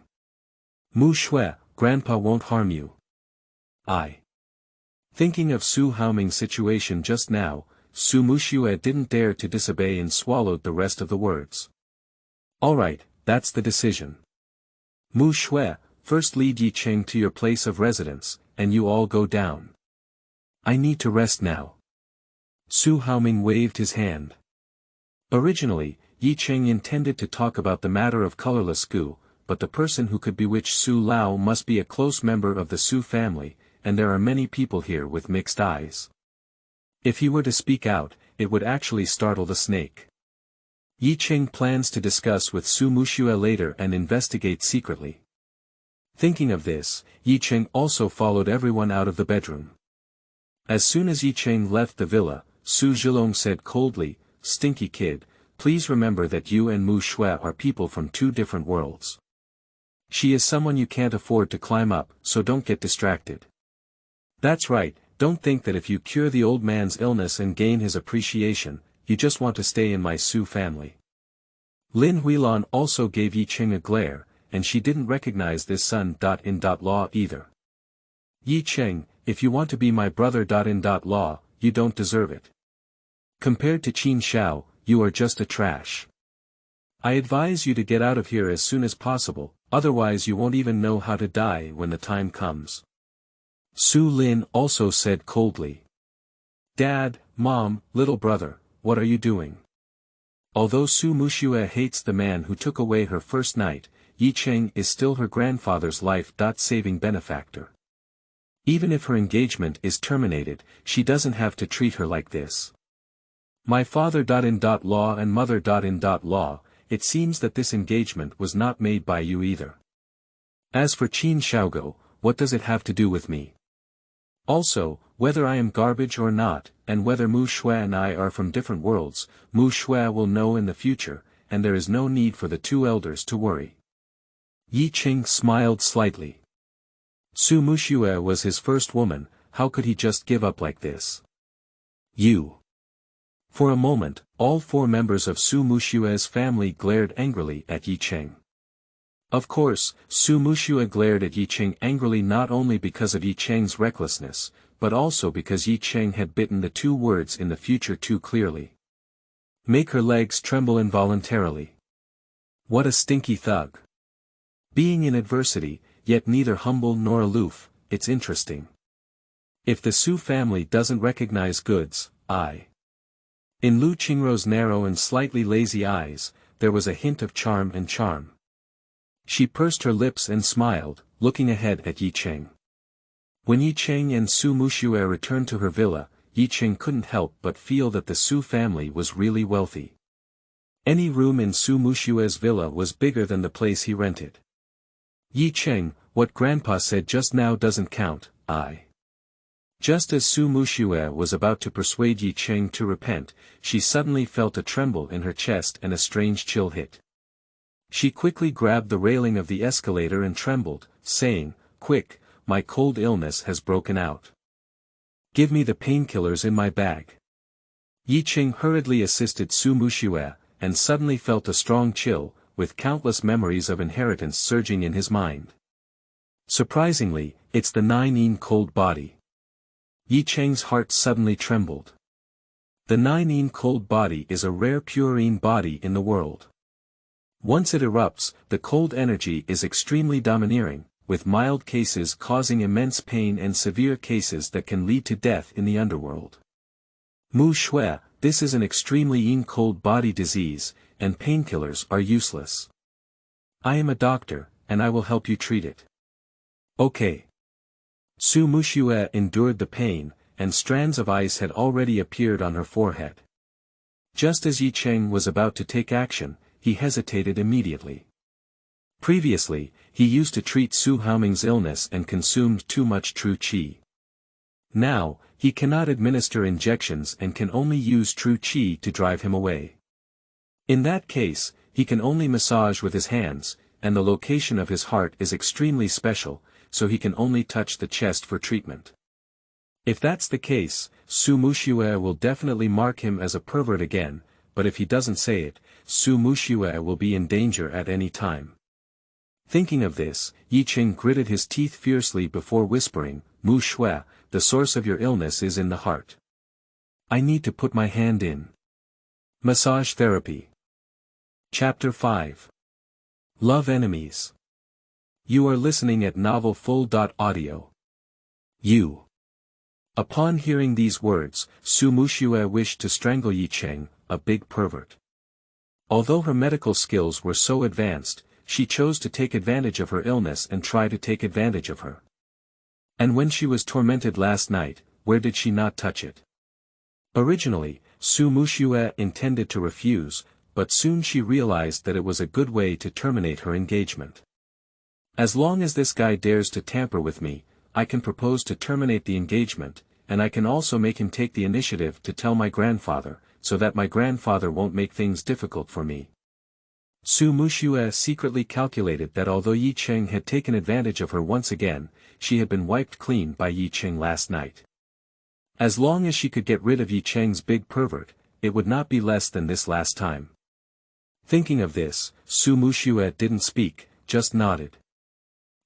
Muxue, Grandpa won't harm you. Thinking of Su Haoming's situation just now, Su Muxue didn't dare to disobey and swallowed the rest of the words. Alright, that's the decision. Muxue, first lead Yi Cheng to your place of residence, and you all go down. I need to rest now. Su Haoming waved his hand. Originally, Yi Cheng intended to talk about the matter of colorless goo, but the person who could bewitch Su Lao must be a close member of the Su family, and there are many people here with mixed eyes. If he were to speak out, it would actually startle the snake. Yi Cheng plans to discuss with Su Muxue later and investigate secretly. Thinking of this, Yi Cheng also followed everyone out of the bedroom. As soon as Yi Cheng left the villa, Su Zhilong said coldly, "Stinky kid, please remember that you and Muxue are people from two different worlds. She is someone you can't afford to climb up, so don't get distracted. That's right, don't think that if you cure the old man's illness and gain his appreciation, you just want to stay in my Su family." Lin Huilan also gave Yi Cheng a glare, and she didn't recognize this son.in.law either. Yi Cheng, if you want to be my brother.in.law, you don't deserve it. Compared to Qin Shao, you are just a trash. I advise you to get out of here as soon as possible, otherwise you won't even know how to die when the time comes. Su Lin also said coldly. Dad, Mom, little brother, what are you doing? Although Su Muxue hates the man who took away her first night, Yi Cheng is still her grandfather's life-saving benefactor. Even if her engagement is terminated, she doesn't have to treat her like this. My father.in.law and mother.in.law, it seems that this engagement was not made by you either. As for Qin Shaogo, what does it have to do with me? Also, whether I am garbage or not, and whether Muxue and I are from different worlds, Muxue will know in the future, and there is no need for the two elders to worry. Yi Cheng smiled slightly. Su Muxue was his first woman, how could he just give up like this? You. For a moment, all four members of Su Muxue's family glared angrily at Yi Cheng. Of course, Su Muxue glared at Yi Cheng angrily not only because of Yi Cheng's recklessness, but also because Yi Cheng had bitten the two words in the future too clearly. Make her legs tremble involuntarily. What a stinky thug. Being in adversity, yet neither humble nor aloof, it's interesting. If the Su family doesn't recognize goods, In Lu Qingrou's narrow and slightly lazy eyes, there was a hint of charm and charm. She pursed her lips and smiled, looking ahead at Yi Cheng. When Yi Cheng and Su Muxue returned to her villa, Yi Cheng couldn't help but feel that the Su family was really wealthy. Any room in Su Muxue's villa was bigger than the place he rented. Yi Cheng, what Grandpa said just now doesn't count, Just as Su Muxue was about to persuade Yi Cheng to repent, she suddenly felt a tremble in her chest and a strange chill hit. She quickly grabbed the railing of the escalator and trembled, saying, "Quick, my cold illness has broken out. Give me the painkillers in my bag." Yi Cheng hurriedly assisted Su Muxue, and suddenly felt a strong chill, with countless memories of inheritance surging in his mind. Surprisingly, it's the 9-yin cold body. Yi Cheng's heart suddenly trembled. The 9-yin cold body is a rare pure-yin body in the world. Once it erupts, the cold energy is extremely domineering, with mild cases causing immense pain and severe cases that can lead to death in the underworld. Muxue, this is an extremely yin cold body disease, and painkillers are useless. I am a doctor, and I will help you treat it. Okay. Su Muxue endured the pain, and strands of ice had already appeared on her forehead. Just as Yi Cheng was about to take action, he hesitated immediately. Previously, he used to treat Su Haoming's illness and consumed too much true qi. Now, he cannot administer injections and can only use true qi to drive him away. In that case, he can only massage with his hands, and the location of his heart is extremely special, so he can only touch the chest for treatment. If that's the case, Su Muxue will definitely mark him as a pervert again, but if he doesn't say it, Su Muxue will be in danger at any time. Thinking of this, Cheng gritted his teeth fiercely before whispering, Muxue, the source of your illness is in the heart. I need to put my hand in. Massage Therapy. Chapter 5. Love Enemies. You are listening at novelfull.audio. You. Upon hearing these words, Su Muxue wished to strangle Cheng, a big pervert. Although her medical skills were so advanced, she chose to take advantage of her illness and try to take advantage of her. And when she was tormented last night, where did she not touch it? Originally, Su Muxue intended to refuse, but soon she realized that it was a good way to terminate her engagement. As long as this guy dares to tamper with me, I can propose to terminate the engagement, and I can also make him take the initiative to tell my grandfather, so that my grandfather won't make things difficult for me. Su Muxue secretly calculated that although Cheng had taken advantage of her once again, she had been wiped clean by Cheng last night. As long as she could get rid of Cheng's big pervert, it would not be less than this last time. Thinking of this, Su Muxue didn't speak, just nodded.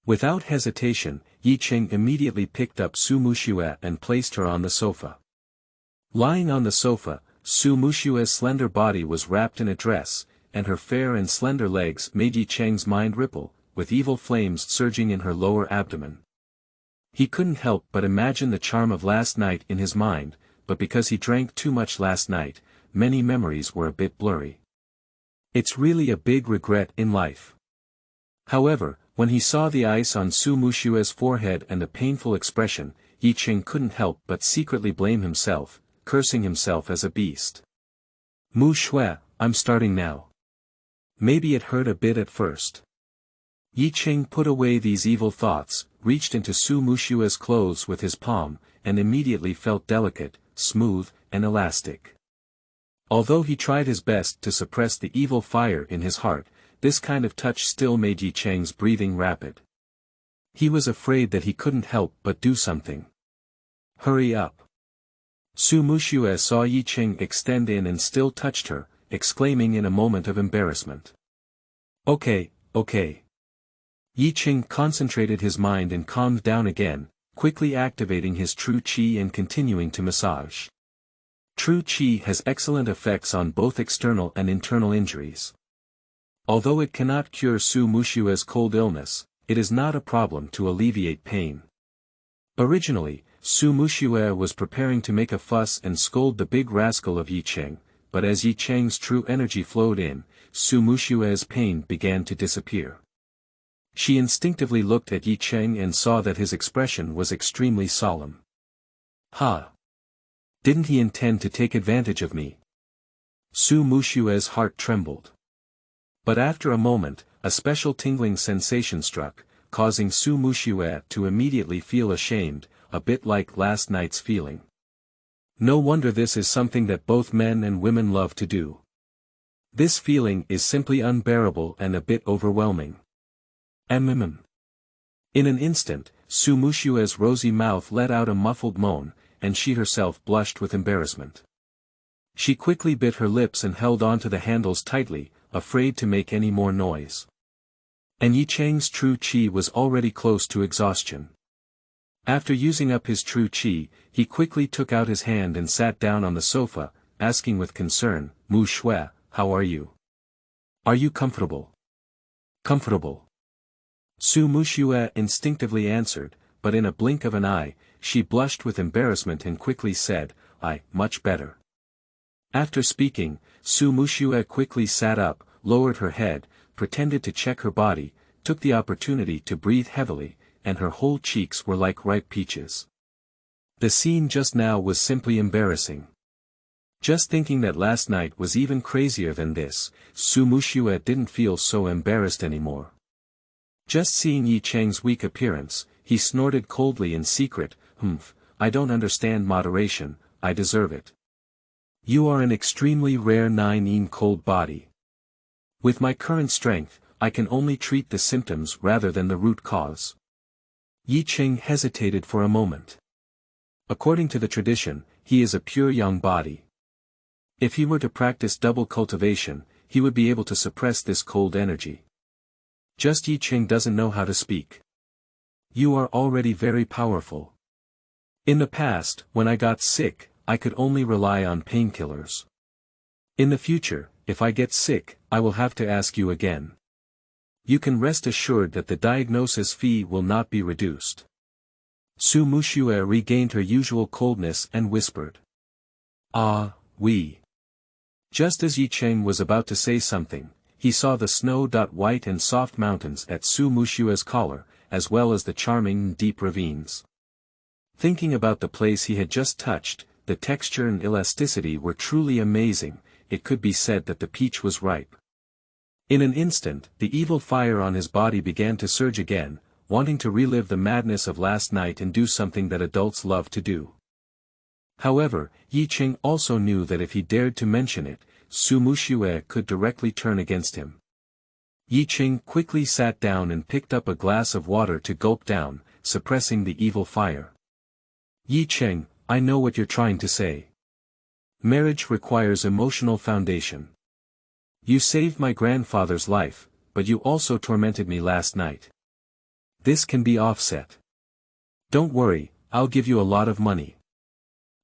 Without hesitation, Cheng immediately picked up Su Muxue and placed her on the sofa. Lying on the sofa, Su Muxue's slender body was wrapped in a dress, and her fair and slender legs made Cheng's mind ripple, with evil flames surging in her lower abdomen. He couldn't help but imagine the charm of last night in his mind, but because he drank too much last night, many memories were a bit blurry. It's really a big regret in life. However, when he saw the ice on Su Muxue's forehead and the painful expression, Cheng couldn't help but secretly blame himself, cursing himself as a beast. Muxue, I'm starting now. Maybe it hurt a bit at first. Cheng put away these evil thoughts, reached into Su Muxue's clothes with his palm, and immediately felt delicate, smooth, and elastic. Although he tried his best to suppress the evil fire in his heart, this kind of touch still made Cheng's breathing rapid. He was afraid that he couldn't help but do something. Hurry up. Su Muxue saw Cheng extend in and still touched her, exclaiming in a moment of embarrassment. Okay. Cheng concentrated his mind and calmed down again, quickly activating his true qi and continuing to massage. True qi has excellent effects on both external and internal injuries. Although it cannot cure Su Muxue's cold illness, it is not a problem to alleviate pain. Originally, Su Muxue was preparing to make a fuss and scold the big rascal of Cheng, but as Cheng's true energy flowed in, Su Muxue's pain began to disappear. She instinctively looked at Cheng and saw that his expression was extremely solemn. Ha! Didn't he intend to take advantage of me? Su Muxue's heart trembled. But after a moment, a special tingling sensation struck, causing Su Muxue to immediately feel ashamed, a bit like last night's feeling. No wonder this is something that both men and women love to do. This feeling is simply unbearable and a bit overwhelming. In an instant, Su Muxue's rosy mouth let out a muffled moan, and she herself blushed with embarrassment. She quickly bit her lips and held onto the handles tightly, afraid to make any more noise. And Cheng's true qi was already close to exhaustion. After using up his true qi, he quickly took out his hand and sat down on the sofa, asking with concern, Muxue, how are you? Are you comfortable? Comfortable. Su Muxue instinctively answered, but in a blink of an eye, she blushed with embarrassment and quickly said, much better. After speaking, Su Muxue quickly sat up, lowered her head, pretended to check her body, took the opportunity to breathe heavily, and her whole cheeks were like ripe peaches. The scene just now was simply embarrassing. Just thinking that last night was even crazier than this, Su Muxue didn't feel so embarrassed anymore. Just seeing Cheng's weak appearance, he snorted coldly in secret, I don't understand moderation, I deserve it. You are an extremely rare 9-in cold body. With my current strength, I can only treat the symptoms rather than the root cause. Cheng hesitated for a moment. According to the tradition, he is a pure young body. If he were to practice double cultivation, he would be able to suppress this cold energy. Just Yi Cheng doesn't know how to speak. You are already very powerful. In the past, when I got sick, I could only rely on painkillers. In the future, if I get sick, I will have to ask you again. You can rest assured that the diagnosis fee will not be reduced. Su Muxue regained her usual coldness and whispered. Ah, we. Just as Yi Cheng was about to say something, he saw the snow-white and soft mountains at Su Muxue's collar, as well as the charming deep ravines. Thinking about the place he had just touched, the texture and elasticity were truly amazing. It could be said that the peach was ripe. In an instant, the evil fire on his body began to surge again, wanting to relive the madness of last night and do something that adults love to do. However, Yi Cheng also knew that if he dared to mention it, Su Muxue could directly turn against him. Yi Cheng quickly sat down and picked up a glass of water to gulp down, suppressing the evil fire. Yi Cheng, I know what you're trying to say. Marriage requires emotional foundation. You saved my grandfather's life, but you also tormented me last night. This can be offset. Don't worry, I'll give you a lot of money.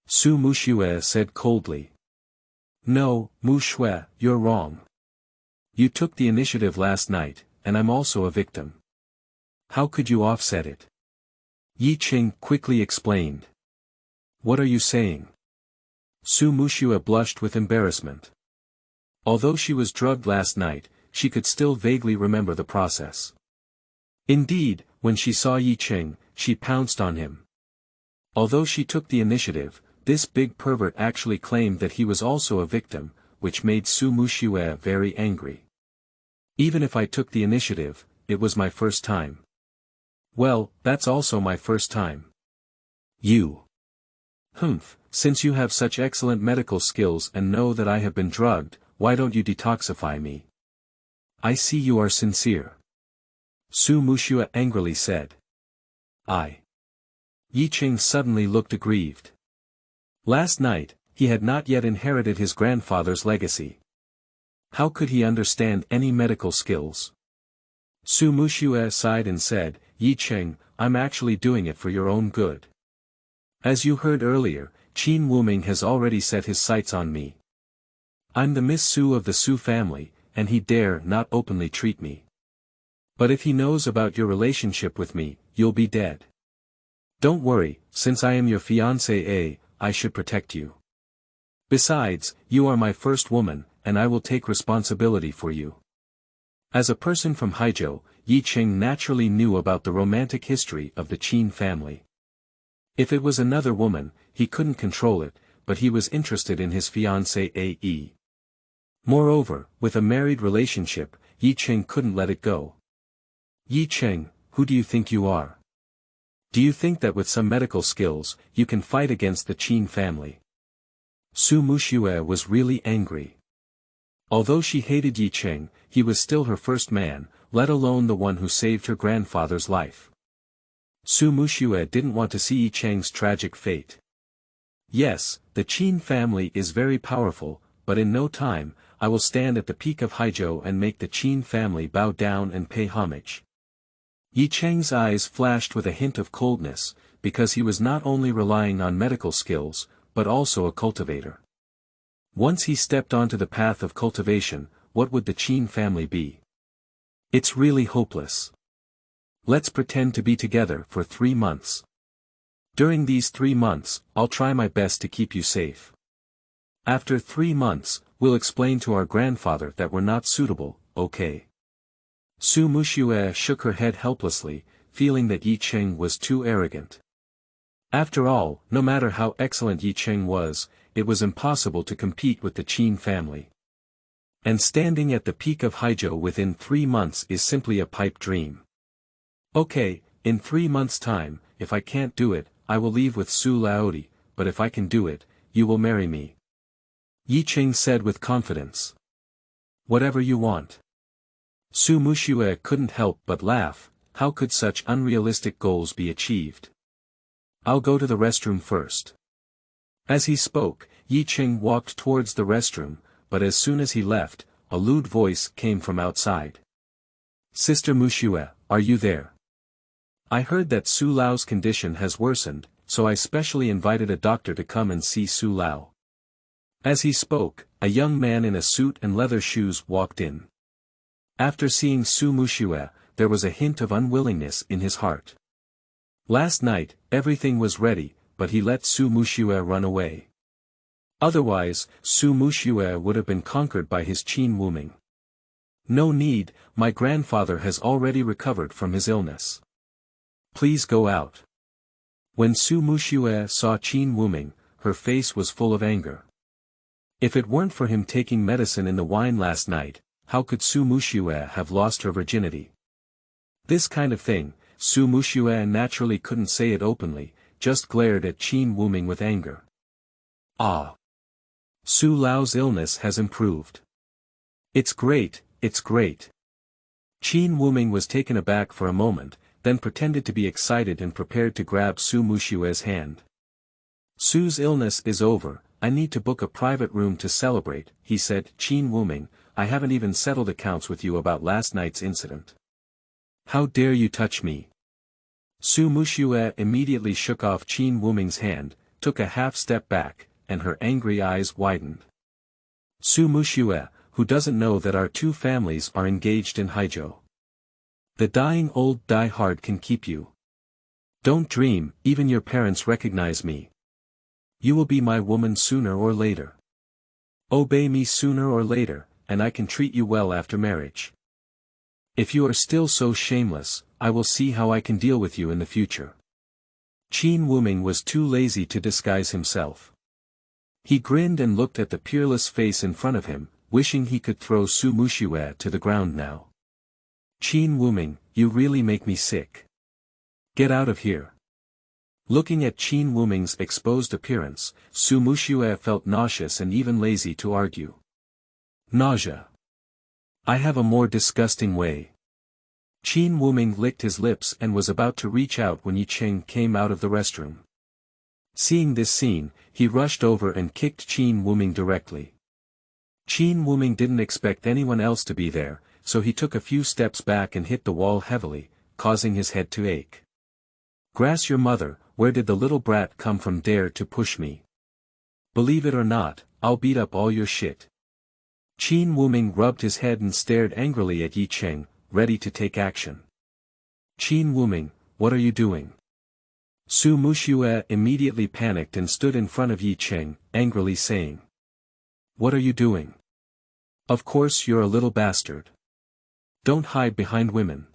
Su Muxue said coldly. No, Muxue, you're wrong. You took the initiative last night, and I'm also a victim. How could you offset it? Yi Cheng quickly explained. What are you saying? Su Muxue blushed with embarrassment. Although she was drugged last night, she could still vaguely remember the process. Indeed, when she saw Yi Cheng, she pounced on him. Although she took the initiative, this big pervert actually claimed that he was also a victim, which made Su Muxue very angry. Even if I took the initiative, it was my first time. Well, that's also my first time. You. Humph, since you have such excellent medical skills and know that I have been drugged, why don't you detoxify me? I see you are sincere. Su Muxue angrily said. Yi Cheng suddenly looked aggrieved. Last night, he had not yet inherited his grandfather's legacy. How could he understand any medical skills? Su Muxue sighed and said, Yi Cheng, I'm actually doing it for your own good. As you heard earlier, Qin Wuming has already set his sights on me. I'm the Miss Su of the Su family, and he dare not openly treat me. But if he knows about your relationship with me, you'll be dead. Don't worry, since I am your fiancée, I should protect you. Besides, you are my first woman, and I will take responsibility for you. As a person from Haizhou, Yi Cheng naturally knew about the romantic history of the Qin family. If it was another woman, he couldn't control it, but he was interested in his fiancée. Moreover, with a married relationship, Yi Cheng couldn't let it go. Yi Cheng, who do you think you are? Do you think that with some medical skills, you can fight against the Qin family? Su Muxue was really angry. Although she hated Yi Cheng, he was still her first man, let alone the one who saved her grandfather's life. Su Muxue didn't want to see Yi Cheng's tragic fate. Yes, the Qin family is very powerful, but in no time, I will stand at the peak of Haizhou and make the Qin family bow down and pay homage. Yi Cheng's eyes flashed with a hint of coldness, because he was not only relying on medical skills, but also a cultivator. Once he stepped onto the path of cultivation, what would the Qin family be? It's really hopeless. Let's pretend to be together for 3 months. During these 3 months, I'll try my best to keep you safe. After 3 months, we'll explain to our grandfather that we're not suitable, okay? Su Muxue shook her head helplessly, feeling that Yi Cheng was too arrogant. After all, no matter how excellent Yi Cheng was, it was impossible to compete with the Qin family. And standing at the peak of Haizhou within 3 months is simply a pipe dream. Okay, in 3 months' time, if I can't do it, I will leave with Su Laoti, but if I can do it, you will marry me. Yi Cheng said with confidence. Whatever you want. Su Muxue couldn't help but laugh. How could such unrealistic goals be achieved? I'll go to the restroom first. As he spoke, Yi Cheng walked towards the restroom, but as soon as he left, a lewd voice came from outside. Sister Muxue, are you there? I heard that Su Lao's condition has worsened, so I specially invited a doctor to come and see Su Lao. As he spoke, a young man in a suit and leather shoes walked in. After seeing Su Muxue, there was a hint of unwillingness in his heart. Last night, everything was ready, but he let Su Muxue run away. Otherwise, Su Muxue would have been conquered by his Qin Wuming. No need, my grandfather has already recovered from his illness. Please go out. When Su Muxue saw Qin Wuming, her face was full of anger. If it weren't for him taking medicine in the wine last night, how could Su Muxue have lost her virginity? This kind of thing, Su Muxue naturally couldn't say it openly, just glared at Qin Wuming with anger. Ah! Su Lao's illness has improved. It's great, it's great. Qin Wuming was taken aback for a moment, then pretended to be excited and prepared to grab Su Muxue's hand. Su's illness is over, I need to book a private room to celebrate, he said. Qin Wuming, I haven't even settled accounts with you about last night's incident. How dare you touch me? Su Muxue immediately shook off Qin Wuming's hand, took a half step back, and her angry eyes widened. Su Muxue, who doesn't know that our two families are engaged in hijou? The dying old die hard can keep you. Don't dream, even your parents recognize me. You will be my woman sooner or later. Obey me sooner or later, and I can treat you well after marriage. If you are still so shameless, I will see how I can deal with you in the future. Qin Wuming was too lazy to disguise himself. He grinned and looked at the peerless face in front of him, wishing he could throw Su Muxue to the ground now. Qin Wuming, you really make me sick. Get out of here. Looking at Qin Wuming's exposed appearance, Su Muxue felt nauseous and even lazy to argue. Nausea. I have a more disgusting way. Qin Wuming licked his lips and was about to reach out when Yi Cheng came out of the restroom. Seeing this scene, he rushed over and kicked Qin Wuming directly. Qin Wuming didn't expect anyone else to be there, so he took a few steps back and hit the wall heavily, causing his head to ache. Grass your mother, where did the little brat come from dare to push me? Believe it or not, I'll beat up all your shit. Qin Wuming rubbed his head and stared angrily at Yi Cheng, ready to take action. Qin Wuming, what are you doing? Su Muxue immediately panicked and stood in front of Yi Cheng, angrily saying. What are you doing? Of course you're a little bastard. Don't hide behind women.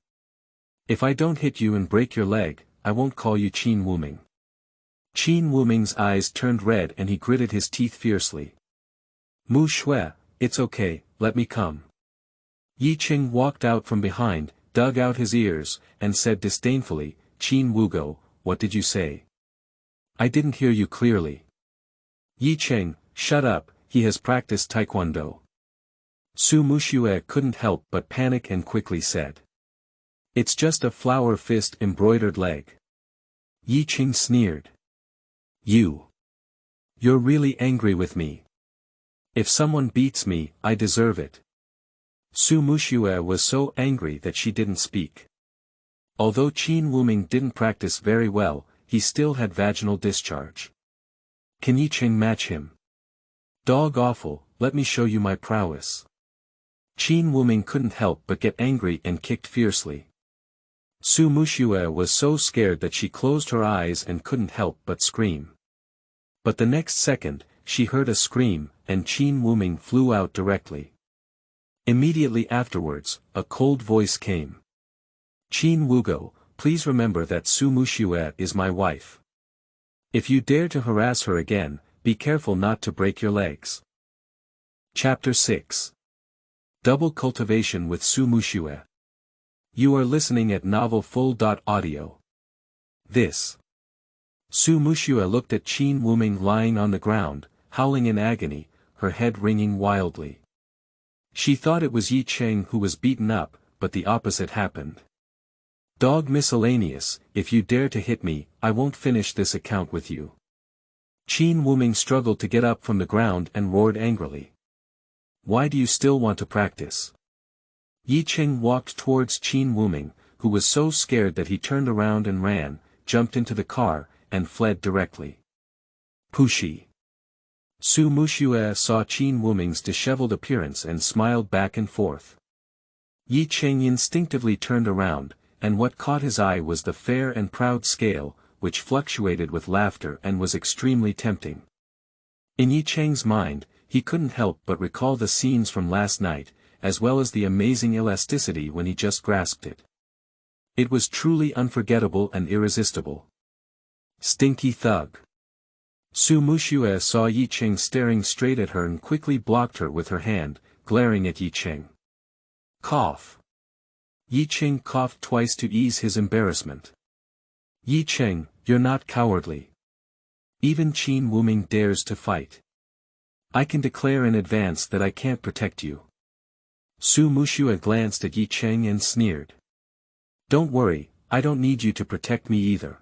If I don't hit you and break your leg, I won't call you Qin Wuming. Qin Wuming's eyes turned red and he gritted his teeth fiercely. Muxue, it's okay, let me come. Yi Cheng walked out from behind, dug out his ears, and said disdainfully, Qin Wugo, what did you say? I didn't hear you clearly. Yi Cheng, shut up, he has practiced taekwondo. Su Muxue couldn't help but panic and quickly said. It's just a flower fist embroidered leg. Yi Cheng sneered. You're really angry with me. If someone beats me, I deserve it. Su Muxue was so angry that she didn't speak. Although Qin Wuming didn't practice very well, he still had vaginal discharge. Can Yi Cheng match him? Dog awful, let me show you my prowess. Qin Wuming couldn't help but get angry and kicked fiercely. Su Muxue was so scared that she closed her eyes and couldn't help but scream. But the next second, she heard a scream, and Qin Wuming flew out directly. Immediately afterwards, a cold voice came. Qin Wugo, please remember that Su Muxue is my wife. If you dare to harass her again, be careful not to break your legs. Chapter 6. Double Cultivation with Su Muxue. You are listening at novelfull.audio. This. Su Muxue looked at Qin Wuming lying on the ground, howling in agony, her head ringing wildly. She thought it was Yi Cheng who was beaten up, but the opposite happened. Dog miscellaneous, if you dare to hit me, I won't finish this account with you. Qin Wuming struggled to get up from the ground and roared angrily. Why do you still want to practice? Yi Cheng walked towards Qin Wuming, who was so scared that he turned around and ran, jumped into the car, and fled directly. Pushi. Su Muxue saw Qin Wuming's disheveled appearance and smiled back and forth. Yi Cheng instinctively turned around, and what caught his eye was the fair and proud scale, which fluctuated with laughter and was extremely tempting. In Yi Cheng's mind, he couldn't help but recall the scenes from last night, as well as the amazing elasticity when he just grasped it. It was truly unforgettable and irresistible. Stinky thug. Su Muxue saw Yi Cheng staring straight at her and quickly blocked her with her hand, glaring at Yi Cheng. Cough. Yi Cheng coughed twice to ease his embarrassment. Yi Cheng, you're not cowardly. Even Qin Wuming dares to fight. I can declare in advance that I can't protect you. Su Muxue glanced at Yi Cheng and sneered. Don't worry, I don't need you to protect me either.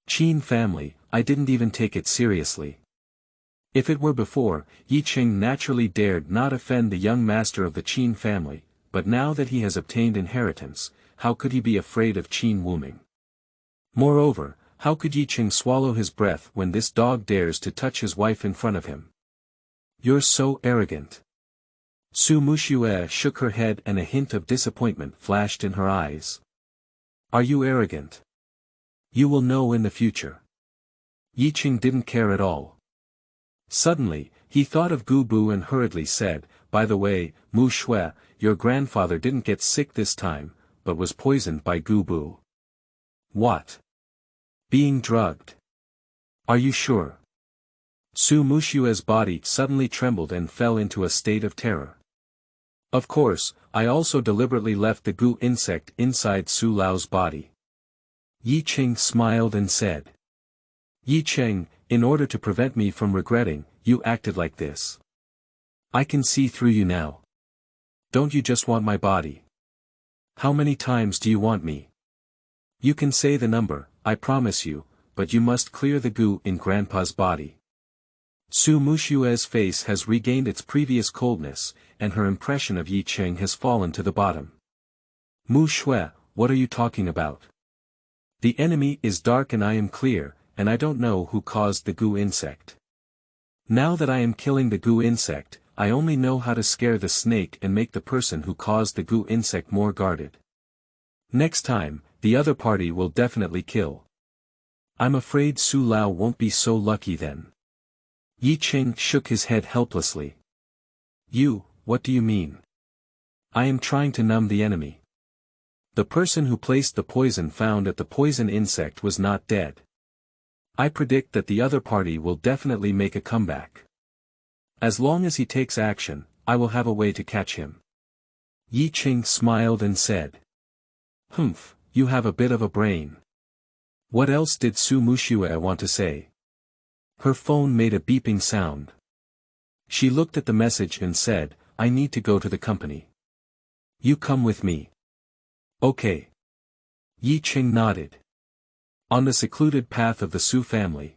Qin family, I didn't even take it seriously. If it were before, Yi Cheng naturally dared not offend the young master of the Qin family, but now that he has obtained inheritance, how could he be afraid of Qin Wuming? Moreover, how could Yi Cheng swallow his breath when this dog dares to touch his wife in front of him? You're so arrogant. Su Muxue shook her head and a hint of disappointment flashed in her eyes. Are you arrogant? You will know in the future. Yi Cheng didn't care at all. Suddenly, he thought of Gu Bu and hurriedly said, by the way, Muxue, your grandfather didn't get sick this time, but was poisoned by Gu Bu. What? Being drugged. Are you sure? Su Muxue's body suddenly trembled and fell into a state of terror. Of course, I also deliberately left the Gu insect inside Su Lao's body. Yi Cheng smiled and said. Yi Cheng, in order to prevent me from regretting, you acted like this. I can see through you now. Don't you just want my body? How many times do you want me? You can say the number, I promise you, but you must clear the Gu in Grandpa's body. Su Muxue's face has regained its previous coldness, and her impression of Yi Cheng has fallen to the bottom. Muxue, what are you talking about? The enemy is dark and I am clear, and I don't know who caused the Gu insect. Now that I am killing the Gu insect, I only know how to scare the snake and make the person who caused the Gu insect more guarded. Next time, the other party will definitely kill. I'm afraid Su Lao won't be so lucky then. Yi Cheng shook his head helplessly. What do you mean? I am trying to numb the enemy. The person who placed the poison found at the poison insect was not dead. I predict that the other party will definitely make a comeback. As long as he takes action, I will have a way to catch him. Yi Cheng smiled and said. Humph, you have a bit of a brain. What else did Su Muxue want to say? Her phone made a beeping sound. She looked at the message and said, I need to go to the company. You come with me. Okay. Yi Cheng nodded. On the secluded path of the Su family.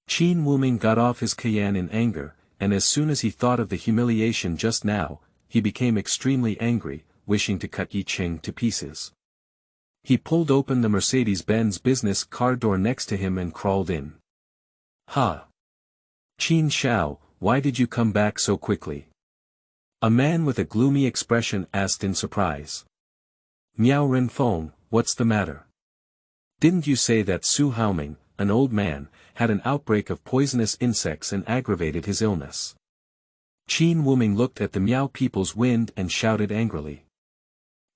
Qin Wuming got off his Cayenne in anger, and as soon as he thought of the humiliation just now, he became extremely angry, wishing to cut Yi Cheng to pieces. He pulled open the Mercedes-Benz business car door next to him and crawled in. Ha! Qin Xiao, why did you come back so quickly? A man with a gloomy expression asked in surprise. Miao Renfeng, what's the matter? Didn't you say that Su Haoming, an old man, had an outbreak of poisonous insects and aggravated his illness? Qin Wuming looked at the Miao people's wind and shouted angrily.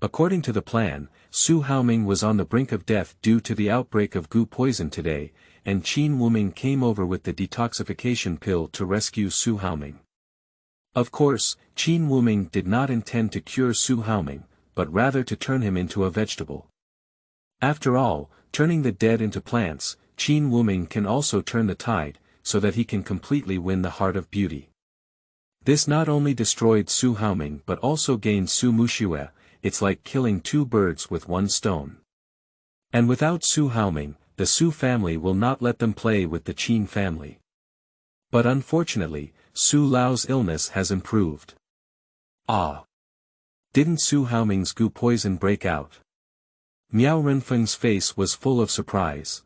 According to the plan, Su Haoming was on the brink of death due to the outbreak of Gu poison today, and Qin Wuming came over with the detoxification pill to rescue Su Haoming. Of course, Qin Wuming did not intend to cure Su Haoming, but rather to turn him into a vegetable. After all, turning the dead into plants, Qin Wuming can also turn the tide, so that he can completely win the heart of beauty. This not only destroyed Su Haoming but also gained Su Muxue. It's like killing two birds with one stone. And without Su Haoming, the Su family will not let them play with the Qin family. But unfortunately, Su Lao's illness has improved. Ah! Didn't Su Haoming's goo poison break out? Miao Renfeng's face was full of surprise.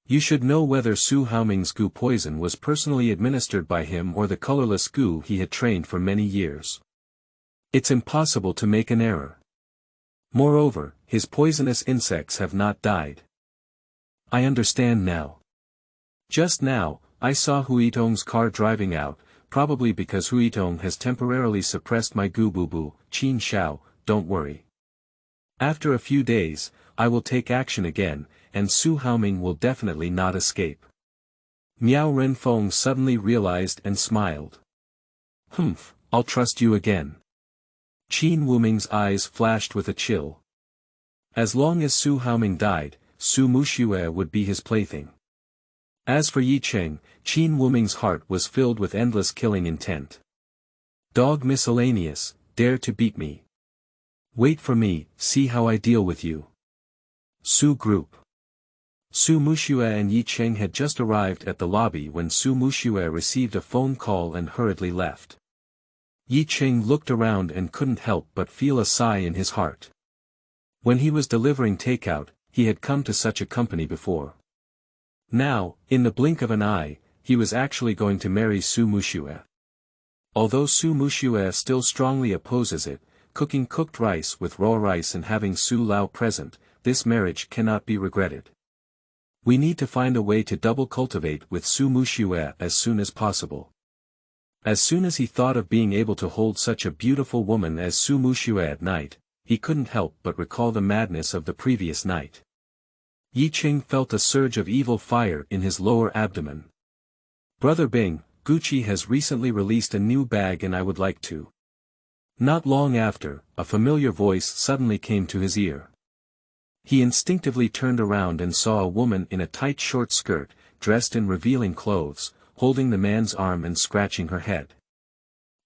You should know whether Su Haoming's goo poison was personally administered by him or the colorless goo he had trained for many years. It's impossible to make an error. Moreover, his poisonous insects have not died. I understand now. Just now, I saw Huitong's car driving out, probably because Huitong has temporarily suppressed my goo boo boo. Qin Shao, don't worry. After a few days, I will take action again, and Su Haoming will definitely not escape. Miao Renfeng suddenly realized and smiled. Humph, I'll trust you again. Qin Wuming's eyes flashed with a chill. As long as Su Haoming died, Su Muxue would be his plaything. As for Yi Cheng, Qin Wuming's heart was filled with endless killing intent. Dog miscellaneous, dare to beat me. Wait for me, see how I deal with you. Su Group. Su Muxue and Yi Cheng had just arrived at the lobby when Su Muxue received a phone call and hurriedly left. Yi Cheng looked around and couldn't help but feel a sigh in his heart. When he was delivering takeout, he had come to such a company before. Now, in the blink of an eye, he was actually going to marry Su Muxue. Although Su Muxue still strongly opposes it, cooking cooked rice with raw rice and having Su Lao present, this marriage cannot be regretted. We need to find a way to double cultivate with Su Muxue as soon as possible. As soon as he thought of being able to hold such a beautiful woman as Su Muxue at night, he couldn't help but recall the madness of the previous night. Yi Cheng felt a surge of evil fire in his lower abdomen. Brother Bing, Gucci has recently released a new bag and I would like to. Not long after, a familiar voice suddenly came to his ear. He instinctively turned around and saw a woman in a tight short skirt, dressed in revealing clothes, holding the man's arm and scratching her head.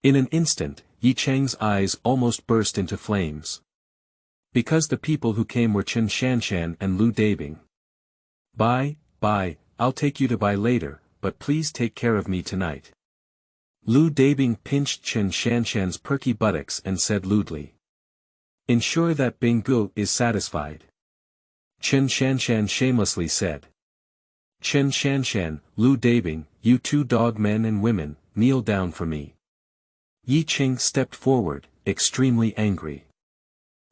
In an instant, Yi Cheng's eyes almost burst into flames. Because the people who came were Chen Shanshan and Lu Dabing. Bye, I'll take you to buy later, but please take care of me tonight. Lu Dabing pinched Chen Shanshan's perky buttocks and said lewdly. Ensure that Bing Gu is satisfied. Chen Shanshan shamelessly said. Chen Shanshan, Lu Dabing, you two dog men and women, kneel down for me. Yi Cheng stepped forward, extremely angry.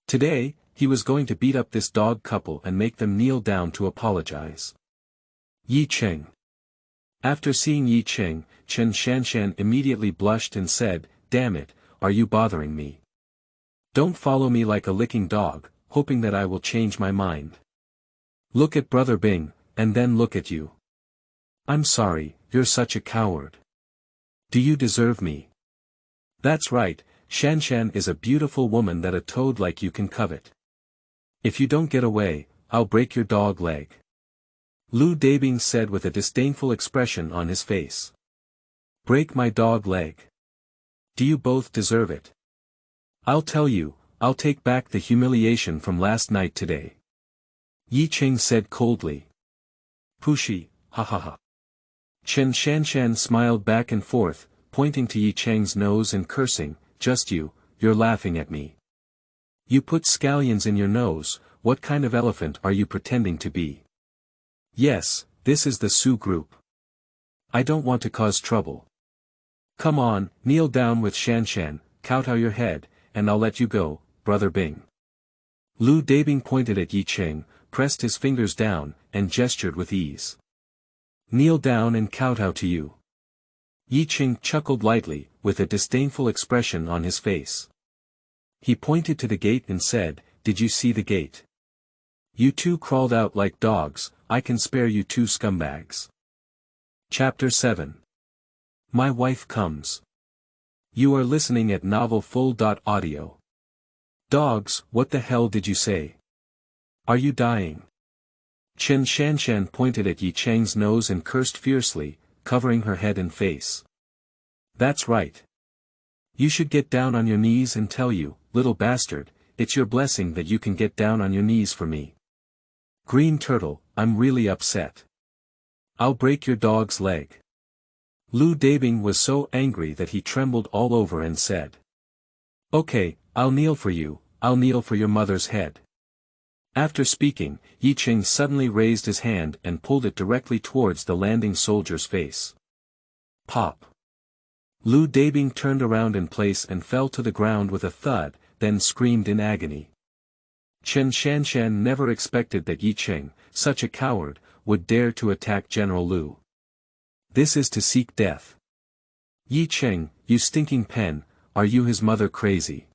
Today, he was going to beat up this dog couple and make them kneel down to apologize. Yi Cheng. After seeing Yi Cheng, Chen Shanshan immediately blushed and said, Damn it, are you bothering me? Don't follow me like a licking dog, hoping that I will change my mind. Look at Brother Bing, and then look at you. I'm sorry, you're such a coward. Do you deserve me? That's right, Shanshan is a beautiful woman that a toad like you can covet. If you don't get away, I'll break your dog leg. Lu Dabing said with a disdainful expression on his face. Break my dog leg. Do you both deserve it? I'll tell you, I'll take back the humiliation from last night today. Yi Cheng said coldly. Pushi, ha ha ha. Chen Shanshan smiled back and forth, pointing to Yi Cheng's nose and cursing, just you're laughing at me. You put scallions in your nose, what kind of elephant are you pretending to be? Yes, this is the Su group. I don't want to cause trouble. Come on, kneel down with Shanshan, kowtow your head, and I'll let you go, Brother Bing. Lu Dabing pointed at Yi Cheng, pressed his fingers down, and gestured with ease. Kneel down and kowtow to you. Yi Cheng chuckled lightly, with a disdainful expression on his face. He pointed to the gate and said, Did you see the gate? You two crawled out like dogs, I can spare you two scumbags. Chapter 7. My wife comes. You are listening at novelfull.audio. Dogs, what the hell did you say? Are you dying? Chen Shanshan pointed at Yi Cheng's nose and cursed fiercely, covering her head and face. That's right. You should get down on your knees and tell you, little bastard, it's your blessing that you can get down on your knees for me. Green Turtle, I'm really upset. I'll break your dog's leg. Lu Dabing was so angry that he trembled all over and said. Okay, I'll kneel for you, I'll kneel for your mother's head. After speaking, Yi Cheng suddenly raised his hand and pulled it directly towards the landing soldier's face. Pop! Lu Dabing turned around in place and fell to the ground with a thud, then screamed in agony. Chen Shanshan never expected that Yi Cheng, such a coward, would dare to attack General Lu. This is to seek death. Yi Cheng, you stinking pen, are you his mother crazy?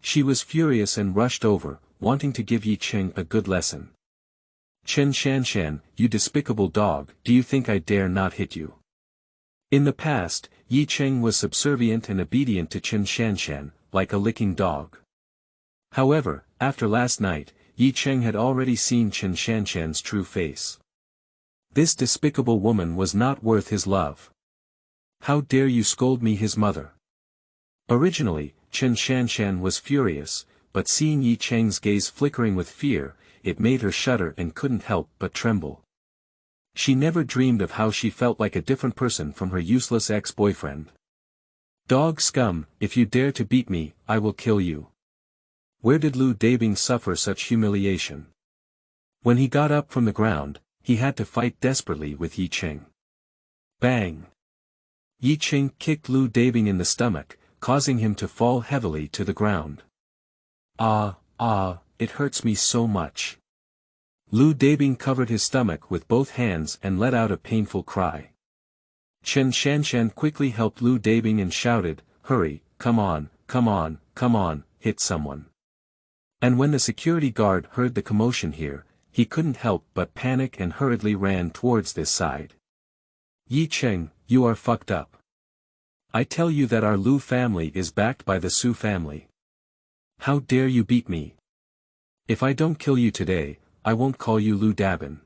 She was furious and rushed over, wanting to give Yi Cheng a good lesson. Chen Shanshan, you despicable dog, do you think I dare not hit you? In the past, Yi Cheng was subservient and obedient to Chen Shanshan, like a licking dog. However, after last night, Yi Cheng had already seen Chen Shanshan's true face. This despicable woman was not worth his love. How dare you scold me, his mother? Originally, Chen Shanshan was furious, but seeing Yi Cheng's gaze flickering with fear, it made her shudder and couldn't help but tremble. She never dreamed of how she felt like a different person from her useless ex-boyfriend. Dog scum, if you dare to beat me, I will kill you. Where did Lu Dabing suffer such humiliation? When he got up from the ground, he had to fight desperately with Yi Cheng. Bang! Yi Cheng kicked Lu Dabing in the stomach, causing him to fall heavily to the ground. It hurts me so much. Lu Dabing covered his stomach with both hands and let out a painful cry. Chen Shanshan quickly helped Lu Dabing and shouted, hurry, come on, hit someone. And when the security guard heard the commotion here, he couldn't help but panic and hurriedly ran towards this side. Yi Cheng, you are fucked up. I tell you that our Lu family is backed by the Su family. How dare you beat me? If I don't kill you today, I won't call you Lu Dabin.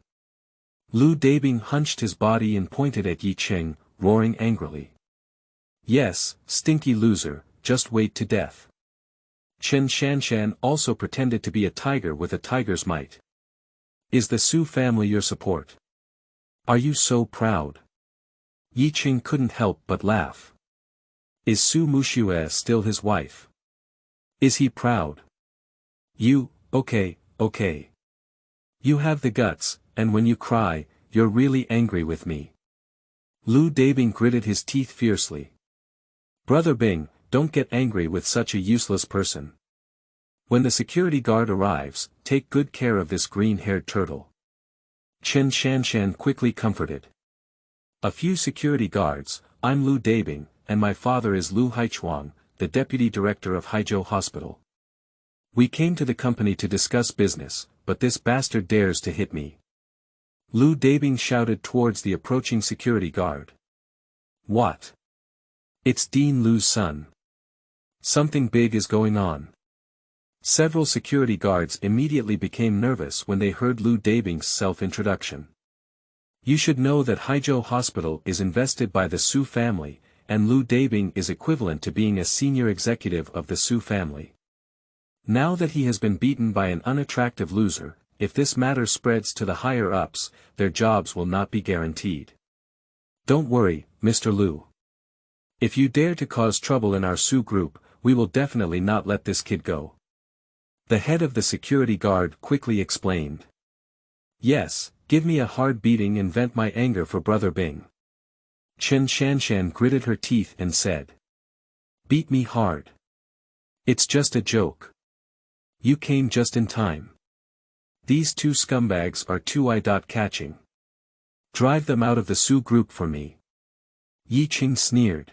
Lu Dabing hunched his body and pointed at Yi Cheng, roaring angrily. Yes, stinky loser, just wait to death. Chen Shanshan also pretended to be a tiger with a tiger's might. Is the Su family your support? Are you so proud? Yi Cheng couldn't help but laugh. Is Su Muxue still his wife? Is he proud? You, okay. You have the guts, and when you cry, you're really angry with me. Lu Dabing gritted his teeth fiercely. Brother Bing, don't get angry with such a useless person. When the security guard arrives, take good care of this green-haired turtle. Chen Shanshan quickly comforted. A few security guards, I'm Lu Dabing, and my father is Lu Haichuang, the deputy director of Haizhou Hospital. We came to the company to discuss business, but this bastard dares to hit me. Lu Dabing shouted towards the approaching security guard. What? It's Dean Lu's son. Something big is going on. Several security guards immediately became nervous when they heard Lu Dabing's self-introduction. You should know that Haizhou Hospital is invested by the Su family, and Lu Dabing is equivalent to being a senior executive of the Su family. Now that he has been beaten by an unattractive loser, if this matter spreads to the higher-ups, their jobs will not be guaranteed. Don't worry, Mr. Lu. If you dare to cause trouble in our Su group, we will definitely not let this kid go. The head of the security guard quickly explained. Yes, give me a hard beating and vent my anger for Brother Bing. Chen Shanshan gritted her teeth and said. Beat me hard. It's just a joke. You came just in time. These two scumbags are too eye-catching. Drive them out of the Su group for me. Yi Cheng sneered.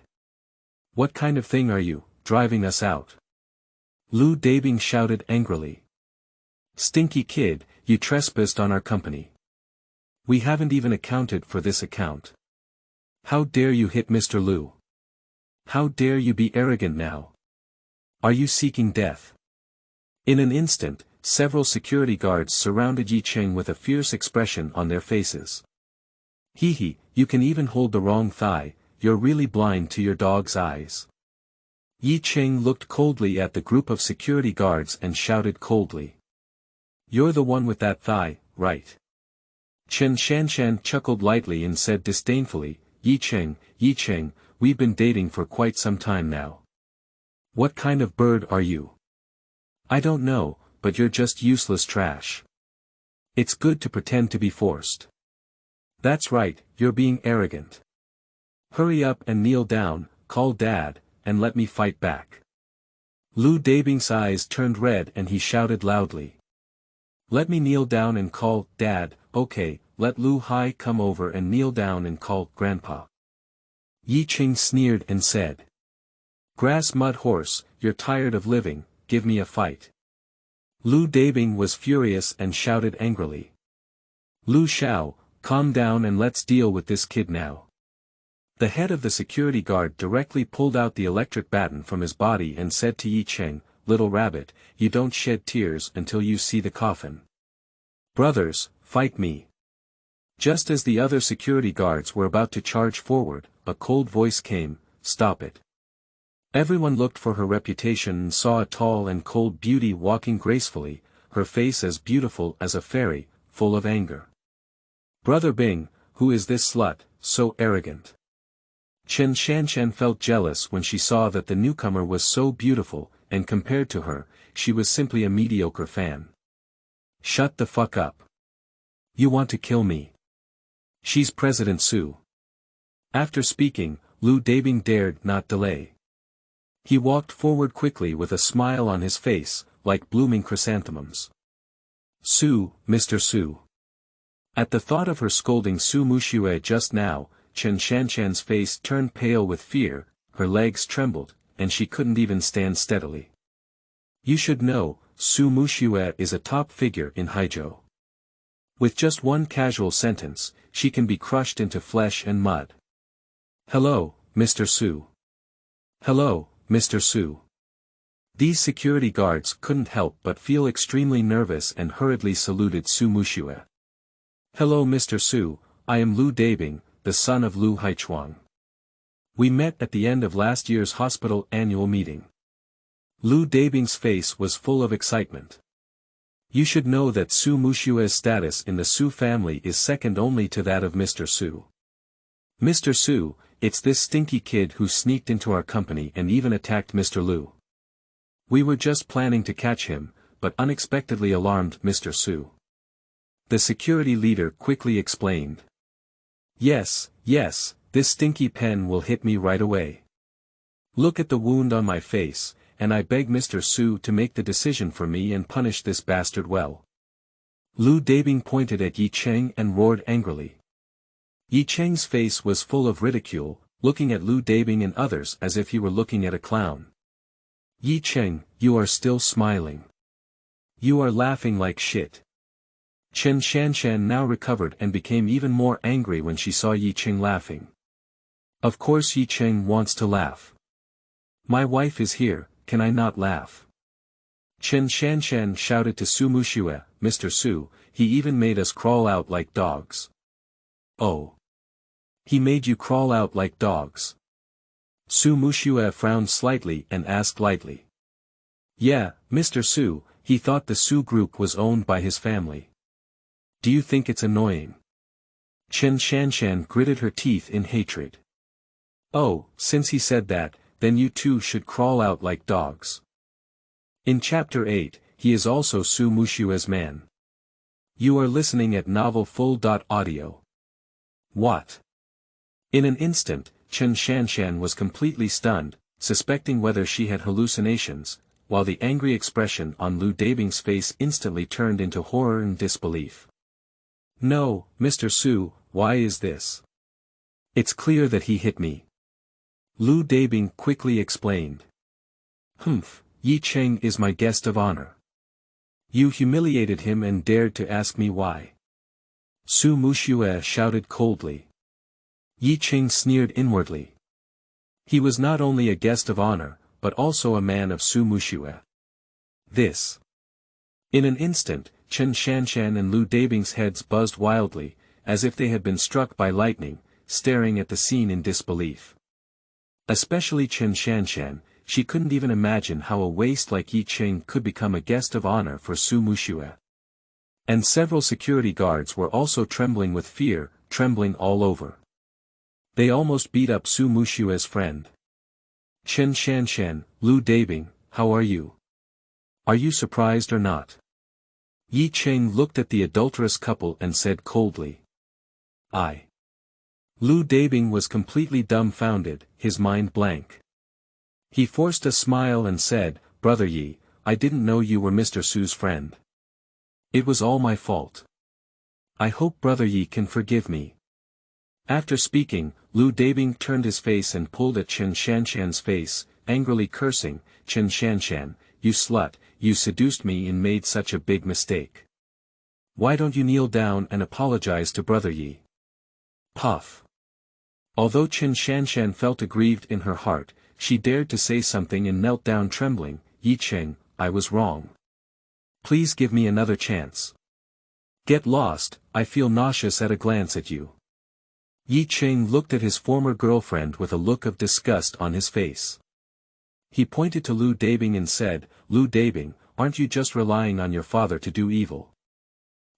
What kind of thing are you, driving us out? Lu Dabing shouted angrily. Stinky kid, you trespassed on our company. We haven't even accounted for this account. How dare you hit Mr. Lu? How dare you be arrogant now? Are you seeking death? In an instant, several security guards surrounded Yi Cheng with a fierce expression on their faces. Hee, you can even hold the wrong thigh, you're really blind to your dog's eyes. Yi Cheng looked coldly at the group of security guards and shouted coldly. You're the one with that thigh, right? Chen Shanshan chuckled lightly and said disdainfully, Yi Cheng, we've been dating for quite some time now. What kind of bird are you? I don't know, but you're just useless trash. It's good to pretend to be forced. That's right, you're being arrogant. Hurry up and kneel down, call Dad, and let me fight back. Lu Dabing's eyes turned red and he shouted loudly. Let me kneel down and call Dad. Okay, let Lu Hai come over and kneel down and call Grandpa. Yi Cheng sneered and said. Grass mud horse, you're tired of living, give me a fight. Lu Dabing was furious and shouted angrily. Lu Xiao, calm down and let's deal with this kid now. The head of the security guard directly pulled out the electric baton from his body and said to Yi Cheng, Little rabbit, you don't shed tears until you see the coffin. Brothers, fight me. Just as the other security guards were about to charge forward, a cold voice came, Stop it. Everyone looked for her reputation and saw a tall and cold beauty walking gracefully, her face as beautiful as a fairy, full of anger. Brother Bing, who is this slut, so arrogant? Chen Shanshan felt jealous when she saw that the newcomer was so beautiful, and compared to her, she was simply a mediocre fan. Shut the fuck up. You want to kill me. She's President Su. After speaking, Lu Dabing dared not delay. He walked forward quickly with a smile on his face, like blooming chrysanthemums. Su, Mr. Su. At the thought of her scolding Su Muxue just now, Chen Shanshan's face turned pale with fear, her legs trembled, and she couldn't even stand steadily. You should know, Su Muxue is a top figure in Haizhou. With just one casual sentence, she can be crushed into flesh and mud. Hello, Mr. Su. Hello, Mr. Su. These security guards couldn't help but feel extremely nervous and hurriedly saluted Su Muxue. Hello Mr. Su, I am Lu Dabing, the son of Lu Haichuang. We met at the end of last year's hospital annual meeting. Lu Dabing's face was full of excitement. You should know that Su Muxue's status in the Su family is second only to that of Mr. Su. Mr. Su, it's this stinky kid who sneaked into our company and even attacked Mr. Lu. We were just planning to catch him, but unexpectedly alarmed Mr. Su. The security leader quickly explained. Yes, this stinky pen will hit me right away. Look at the wound on my face, and I beg Mr. Su to make the decision for me and punish this bastard well. Lu Dabing pointed at Yi Cheng and roared angrily. Yi Cheng's face was full of ridicule, looking at Lu Dabing and others as if he were looking at a clown. Yi Cheng, you are still smiling. You are laughing like shit. Chen Shanshan now recovered and became even more angry when she saw Yi Cheng laughing. Of course Yi Cheng wants to laugh. My wife is here, can I not laugh? Chen Shanshan shouted to Su Muxue, Mr. Su, he even made us crawl out like dogs. Oh. He made you crawl out like dogs. Su Muxue frowned slightly and asked lightly. Yeah, Mr. Su, he thought the Su group was owned by his family. Do you think it's annoying? Chen Shanshan gritted her teeth in hatred. Oh, since he said that, then you too should crawl out like dogs. In Chapter 8, he is also Su Muxue's man. You are listening at Novel Full.audio. What? In an instant, Chen Shanshan was completely stunned, suspecting whether she had hallucinations, while the angry expression on Lu Dabing's face instantly turned into horror and disbelief. No, Mr. Su, why is this? It's clear that he hit me. Lu Dabing quickly explained. Humph, Yi Cheng is my guest of honor. You humiliated him and dared to ask me why. Su Muxue shouted coldly. Yi Cheng sneered inwardly. He was not only a guest of honor, but also a man of Su Muxue. This. In an instant, Chen Shanshan and Lu Dabing's heads buzzed wildly, as if they had been struck by lightning, staring at the scene in disbelief. Especially Chen Shanshan, she couldn't even imagine how a waste like Yi Cheng could become a guest of honor for Su Muxue. And several security guards were also trembling with fear, trembling all over. They almost beat up Su Muxue's friend. Chen Shanshan, Lu Dabing, how are you? Are you surprised or not? Yi Cheng looked at the adulterous couple and said coldly. I. Lu Dabing was completely dumbfounded, his mind blank. He forced a smile and said, Brother Yi, I didn't know you were Mr. Su's friend. It was all my fault. I hope Brother Yi can forgive me. After speaking, Lu Dabing turned his face and pulled at Chen Shanshan's face, angrily cursing, Chen Shanshan, you slut, you seduced me and made such a big mistake. Why don't you kneel down and apologize to Brother Yi? Puff. Although Chen Shanshan felt aggrieved in her heart, she dared to say something and knelt down trembling, Yi Cheng, I was wrong. Please give me another chance. Get lost, I feel nauseous at a glance at you. Yi Cheng looked at his former girlfriend with a look of disgust on his face. He pointed to Lu Dabing and said, Lu Dabing, aren't you just relying on your father to do evil?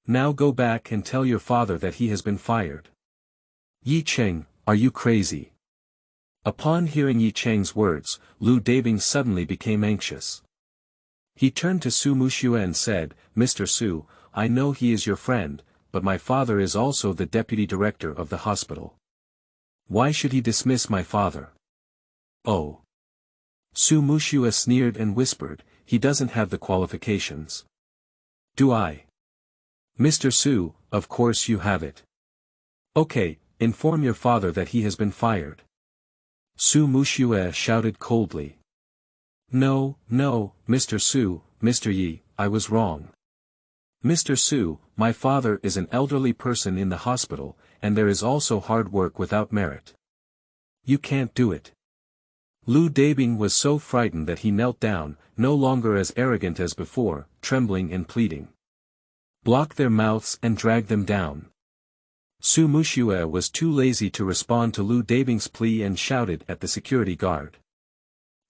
Now go back and tell your father that he has been fired. Yi Cheng, are you crazy? Upon hearing Yi Cheng's words, Lu Dabing suddenly became anxious. He turned to Su Muxue and said, Mr. Su, I know he is your friend, but my father is also the deputy director of the hospital. Why should he dismiss my father? Oh. Su Muxue sneered and whispered, he doesn't have the qualifications. Do I? Mr. Su, of course you have it. Okay, inform your father that he has been fired. Su Muxue shouted coldly. No, no, Mr. Su, Mr. Yi, I was wrong. Mr. Su, my father is an elderly person in the hospital, and there is also hard work without merit. You can't do it. Lu Dabing was so frightened that he knelt down, no longer as arrogant as before, trembling and pleading. Block their mouths and drag them down. Su Muxue was too lazy to respond to Lu Dabing's plea and shouted at the security guard.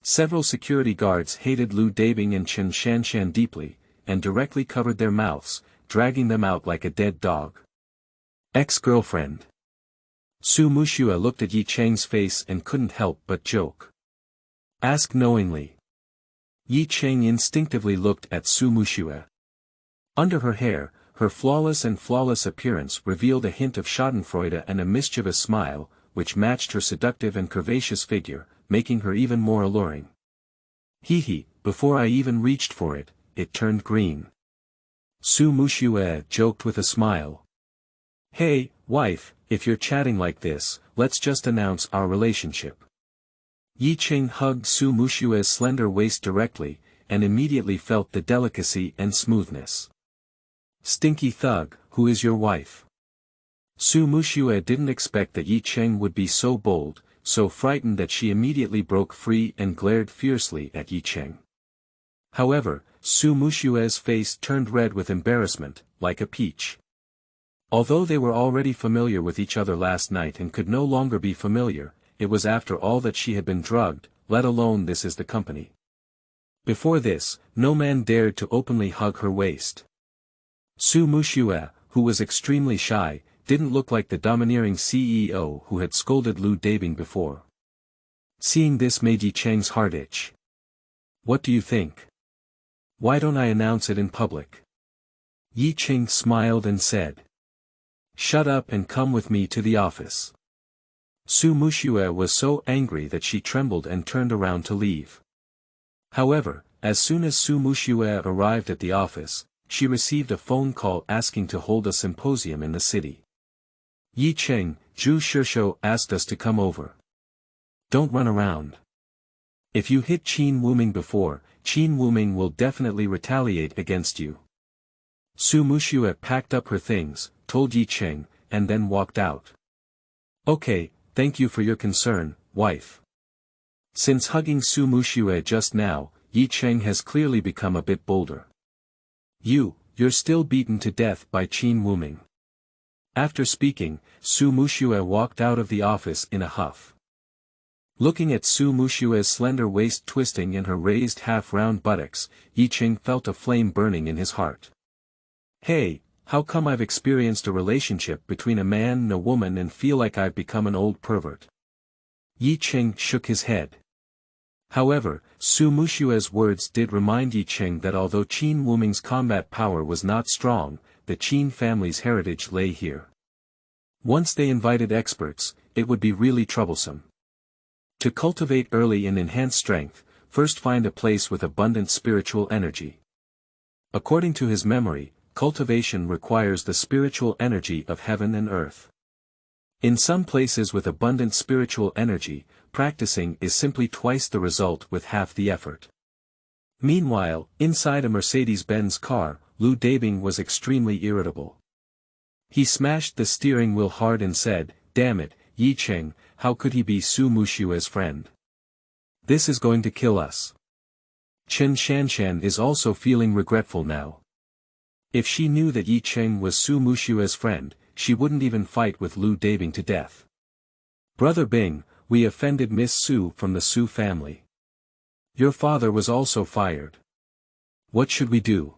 Several security guards hated Lu Dabing and Chen Shanshan deeply, and directly covered their mouths, dragging them out like a dead dog. Ex-girlfriend. Su Muxue looked at Yi Cheng's face and couldn't help but joke. Ask knowingly. Yi Cheng instinctively looked at Su Muxue. Under her hair, her flawless appearance revealed a hint of schadenfreude and a mischievous smile, which matched her seductive and curvaceous figure, making her even more alluring. Hee, before I even reached for it, it turned green. Su Muxue joked with a smile. Hey, wife, if you're chatting like this, let's just announce our relationship. Yi Cheng hugged Su Muxue's slender waist directly, and immediately felt the delicacy and smoothness. Stinky thug, who is your wife? Su Muxue didn't expect that Yi Cheng would be so bold, so frightened that she immediately broke free and glared fiercely at Yi Cheng. However, Su Muxue's face turned red with embarrassment, like a peach. Although they were already familiar with each other last night and could no longer be familiar, it was after all that she had been drugged, let alone this is the company. Before this, no man dared to openly hug her waist. Su Muxue, who was extremely shy, didn't look like the domineering CEO who had scolded Lu Dabing before. Seeing this made Yi Cheng's heart itch. What do you think? Why don't I announce it in public? Yi Cheng smiled and said. Shut up and come with me to the office. Su Muxue was so angry that she trembled and turned around to leave. However, as soon as Su Muxue arrived at the office, she received a phone call asking to hold a symposium in the city. Yi Cheng, Zhu Shishou asked us to come over. Don't run around. If you hit Qin Wuming before, Qin Wuming will definitely retaliate against you. Su Muxue packed up her things, told Yi Cheng, and then walked out. Okay, thank you for your concern, wife. Since hugging Su Muxue just now, Yi Cheng has clearly become a bit bolder. You're still beaten to death by Qin Wuming. After speaking, Su Muxue walked out of the office in a huff. Looking at Su Muxue's slender waist twisting in her raised half-round buttocks, Yi Cheng felt a flame burning in his heart. Hey, how come I've experienced a relationship between a man and a woman and feel like I've become an old pervert? Yi Cheng shook his head. However, Su Muxue's words did remind Yi Cheng that although Qin Wuming's combat power was not strong, the Qin family's heritage lay here. Once they invited experts, it would be really troublesome. To cultivate early and enhance strength, first find a place with abundant spiritual energy. According to his memory, cultivation requires the spiritual energy of heaven and earth. In some places with abundant spiritual energy, practicing is simply twice the result with half the effort. Meanwhile, inside a Mercedes-Benz car, Lu Dabing was extremely irritable. He smashed the steering wheel hard and said, "Damn it, Yi Cheng, how could he be Su Muxue's friend? This is going to kill us." Chen Shanshan is also feeling regretful now. If she knew that Yi Cheng was Su Muxue's friend, she wouldn't even fight with Lu Dabing to death. "Brother Bing, we offended Miss Su from the Su family. Your father was also fired. What should we do?"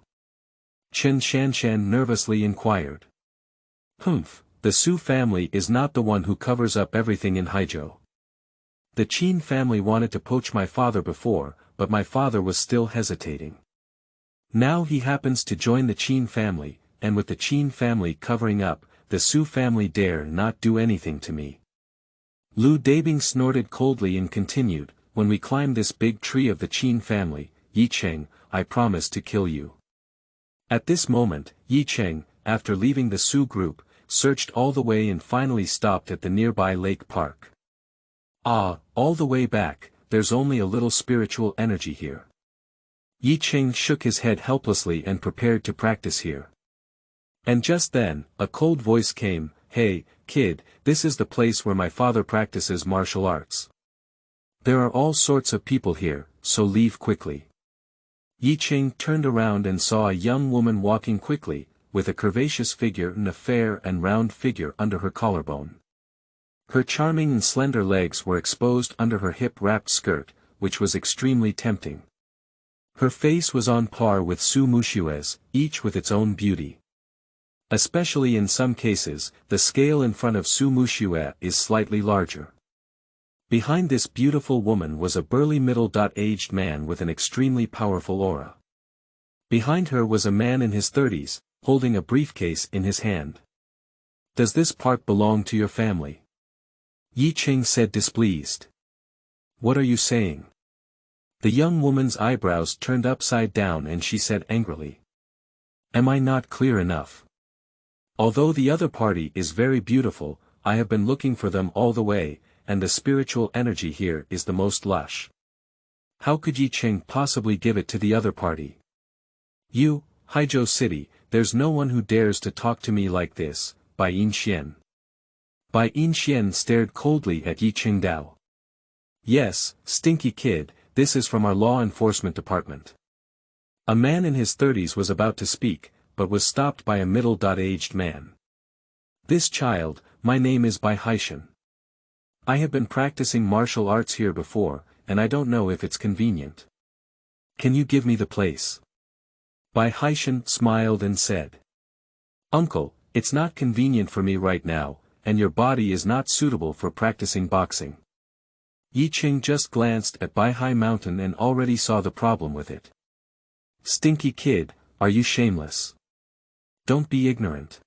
Chen Shanshan nervously inquired. The Su family is not the one who covers up everything in Haizhou. The Qin family wanted to poach my father before, but my father was still hesitating. Now he happens to join the Qin family, and with the Qin family covering up, the Su family dare not do anything to me. Lu Dabing snorted coldly and continued, "When we climb this big tree of the Qin family, Yi Cheng, I promise to kill you." At this moment, Yi Cheng, after leaving the Su group, searched all the way and finally stopped at the nearby lake park. All the way back, there's only a little spiritual energy here. Yi Cheng shook his head helplessly and prepared to practice here. And just then, a cold voice came, "Hey, kid, this is the place where my father practices martial arts. There are all sorts of people here, so leave quickly." Yi Cheng turned around and saw a young woman walking quickly, with a curvaceous figure and a fair and round figure under her collarbone. Her charming and slender legs were exposed under her hip-wrapped skirt, which was extremely tempting. Her face was on par with Su Muxue's, each with its own beauty. Especially in some cases, the scale in front of Su Muxue is slightly larger. Behind this beautiful woman was a burly middle-aged man with an extremely powerful aura. Behind her was a man in his 30s, holding a briefcase in his hand. "Does this part belong to your family?" Yi Cheng said displeased. "What are you saying?" The young woman's eyebrows turned upside down and she said angrily. "Am I not clear enough? Although the other party is very beautiful, I have been looking for them all the way, and the spiritual energy here is the most lush. How could Yi Cheng possibly give it to the other party? You, Haizhou City, there's no one who dares to talk to me like this." Bai Yinxian. Bai Yinxian stared coldly at Yi Cheng Dao. "Yes, stinky kid, this is from our law enforcement department." A man in his 30s was about to speak, but was stopped by a middle-aged man. "This child, my name is Bai Haishan. I have been practicing martial arts here before, and I don't know if it's convenient. Can you give me the place?" Bai Haishan smiled and said. "Uncle, it's not convenient for me right now, and your body is not suitable for practicing boxing." Yi Cheng just glanced at Bai Hai Mountain and already saw the problem with it. "Stinky kid, are you shameless? Don't be ignorant."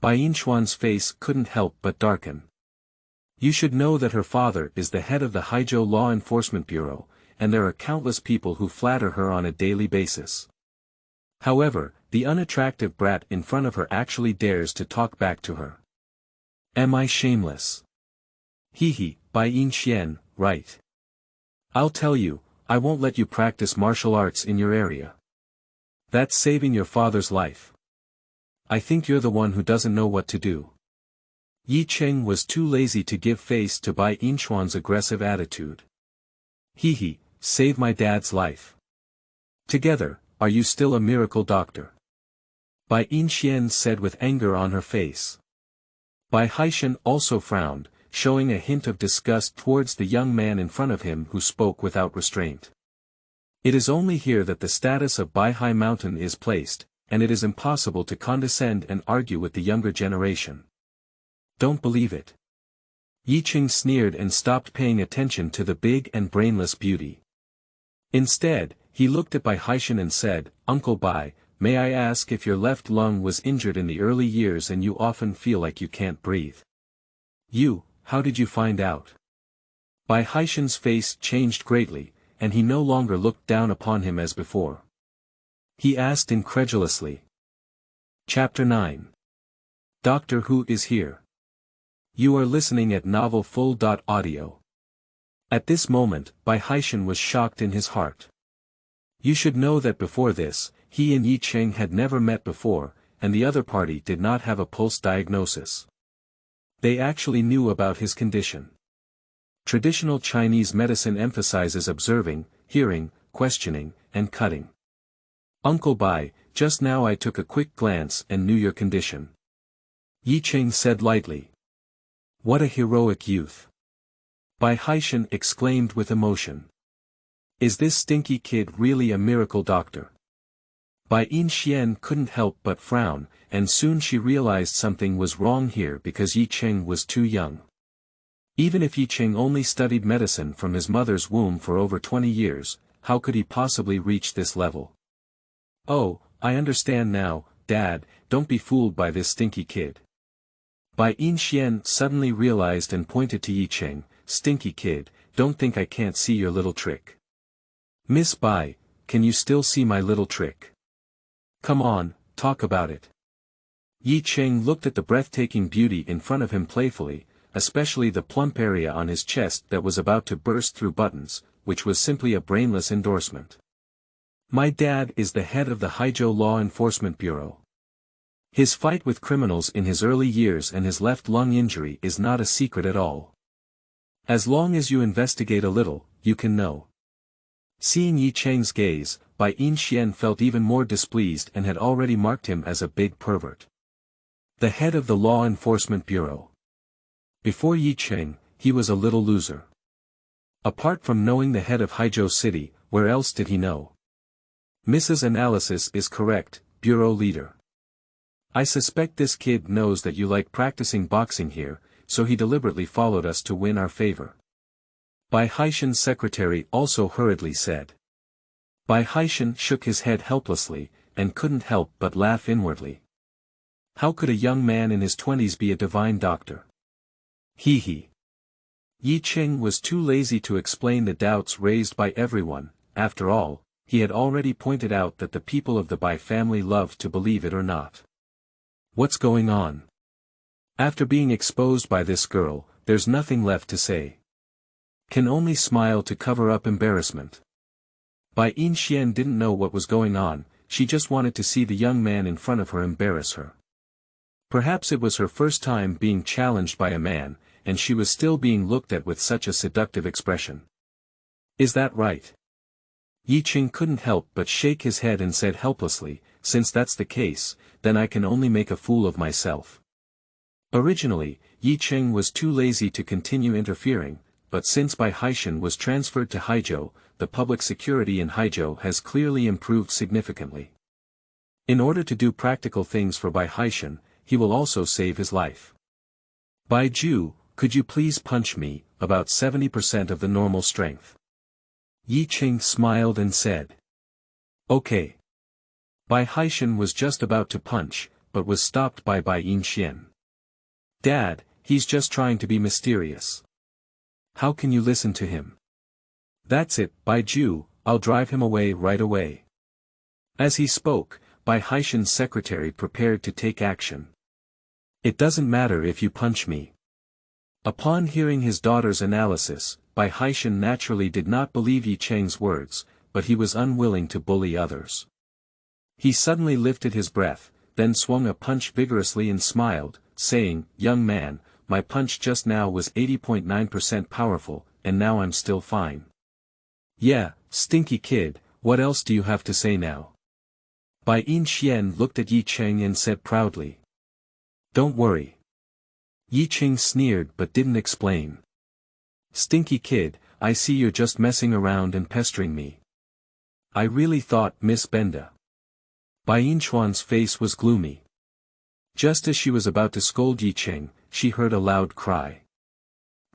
Bai Yinxuan's face couldn't help but darken. "You should know that her father is the head of the Haizhou Law Enforcement Bureau, and there are countless people who flatter her on a daily basis. However, the unattractive brat in front of her actually dares to talk back to her. Am I shameless? Hee, Bai Yinxian, right. I'll tell you, I won't let you practice martial arts in your area. That's saving your father's life. I think you're the one who doesn't know what to do." Yi Cheng was too lazy to give face to Bai Yinxuan's aggressive attitude. Hee, save my dad's life. Together, are you still a miracle doctor? Bai Yinxian said with anger on her face. Bai Haishan also frowned, showing a hint of disgust towards the young man in front of him who spoke without restraint. It is only here that the status of Bai Hai Mountain is placed, and it is impossible to condescend and argue with the younger generation. Don't believe it. Yi Cheng sneered and stopped paying attention to the big and brainless beauty. Instead, he looked at Bai Haishan and said, "Uncle Bai, may I ask if your left lung was injured in the early years and you often feel like you can't breathe? How did you find out?" Bai Haishan's face changed greatly, and he no longer looked down upon him as before. He asked incredulously. Chapter 9. Doctor Who is here. You are listening at Novel Full. Audio. At this moment, Bai Haishan was shocked in his heart. You should know that before this, he and Yi Cheng had never met before, and the other party did not have a pulse diagnosis. They actually knew about his condition. Traditional Chinese medicine emphasizes observing, hearing, questioning, and cutting. Uncle Bai, just now I took a quick glance and knew your condition. Yi Cheng said lightly. What a heroic youth! Bai Haishan exclaimed with emotion. Is this stinky kid really a miracle doctor? Bai Yin couldn't help but frown, and soon she realized something was wrong here because Yi Cheng was too young. Even if Yi Cheng only studied medicine from his mother's womb for over 20 years, how could he possibly reach this level? Oh, I understand now, Dad, don't be fooled by this stinky kid. Bai Yin suddenly realized and pointed to Yi Cheng, Stinky kid, don't think I can't see your little trick. Miss Bai, can you still see my little trick? Come on, talk about it. Yi Cheng looked at the breathtaking beauty in front of him playfully, especially the plump area on his chest that was about to burst through buttons, which was simply a brainless endorsement. My dad is the head of the Haizhou Law Enforcement Bureau. His fight with criminals in his early years and his left lung injury is not a secret at all. As long as you investigate a little, you can know. Seeing Yi Cheng's gaze, Bai Yin felt even more displeased and had already marked him as a big pervert. The head of the Law Enforcement Bureau. Before Yi Cheng, he was a little loser. Apart from knowing the head of Haizhou City, where else did he know? Mrs. Analysis is correct, Bureau Leader. I suspect this kid knows that you like practicing boxing here, so he deliberately followed us to win our favor. Bai Haishan's secretary also hurriedly said. Bai Haishan shook his head helplessly, and couldn't help but laugh inwardly. How could a young man in his 20s be a divine doctor? Hee hee. Yi Cheng was too lazy to explain the doubts raised by everyone. After all, he had already pointed out that the people of the Bai family loved to believe it or not. What's going on? After being exposed by this girl, there's nothing left to say. Can only smile to cover up embarrassment. Bai Yin didn't know what was going on, she just wanted to see the young man in front of her embarrass her. Perhaps it was her first time being challenged by a man, and she was still being looked at with such a seductive expression. Is that right? Yi Cheng couldn't help but shake his head and said helplessly, since that's the case, then I can only make a fool of myself. Originally, Yi Cheng was too lazy to continue interfering, but since Bai Haishan was transferred to Haizhou, the public security in Haizhou has clearly improved significantly. In order to do practical things for Bai Haishan, he will also save his life. Bai Ju, could you please punch me, about 70% of the normal strength? Yi Cheng smiled and said. Okay. Bai Haishan was just about to punch, but was stopped by Bai Yin. Dad, he's just trying to be mysterious. How can you listen to him? That's it, Bai Ju, I'll drive him away right away. As he spoke, Bai Haishan's secretary prepared to take action. It doesn't matter if you punch me. Upon hearing his daughter's analysis, Bai Haishan naturally did not believe Yi Cheng's words, but he was unwilling to bully others. He suddenly lifted his breath, then swung a punch vigorously and smiled, saying, Young man, my punch just now was 80.9% powerful, and now I'm still fine. Yeah, stinky kid, what else do you have to say now? Bai Yin looked at Yi Cheng and said proudly. Don't worry. Yi Cheng sneered but didn't explain. Stinky kid, I see you're just messing around and pestering me. I really thought Miss Benda. Bai Yinchuan's face was gloomy. Just as she was about to scold Yi Cheng, she heard a loud cry.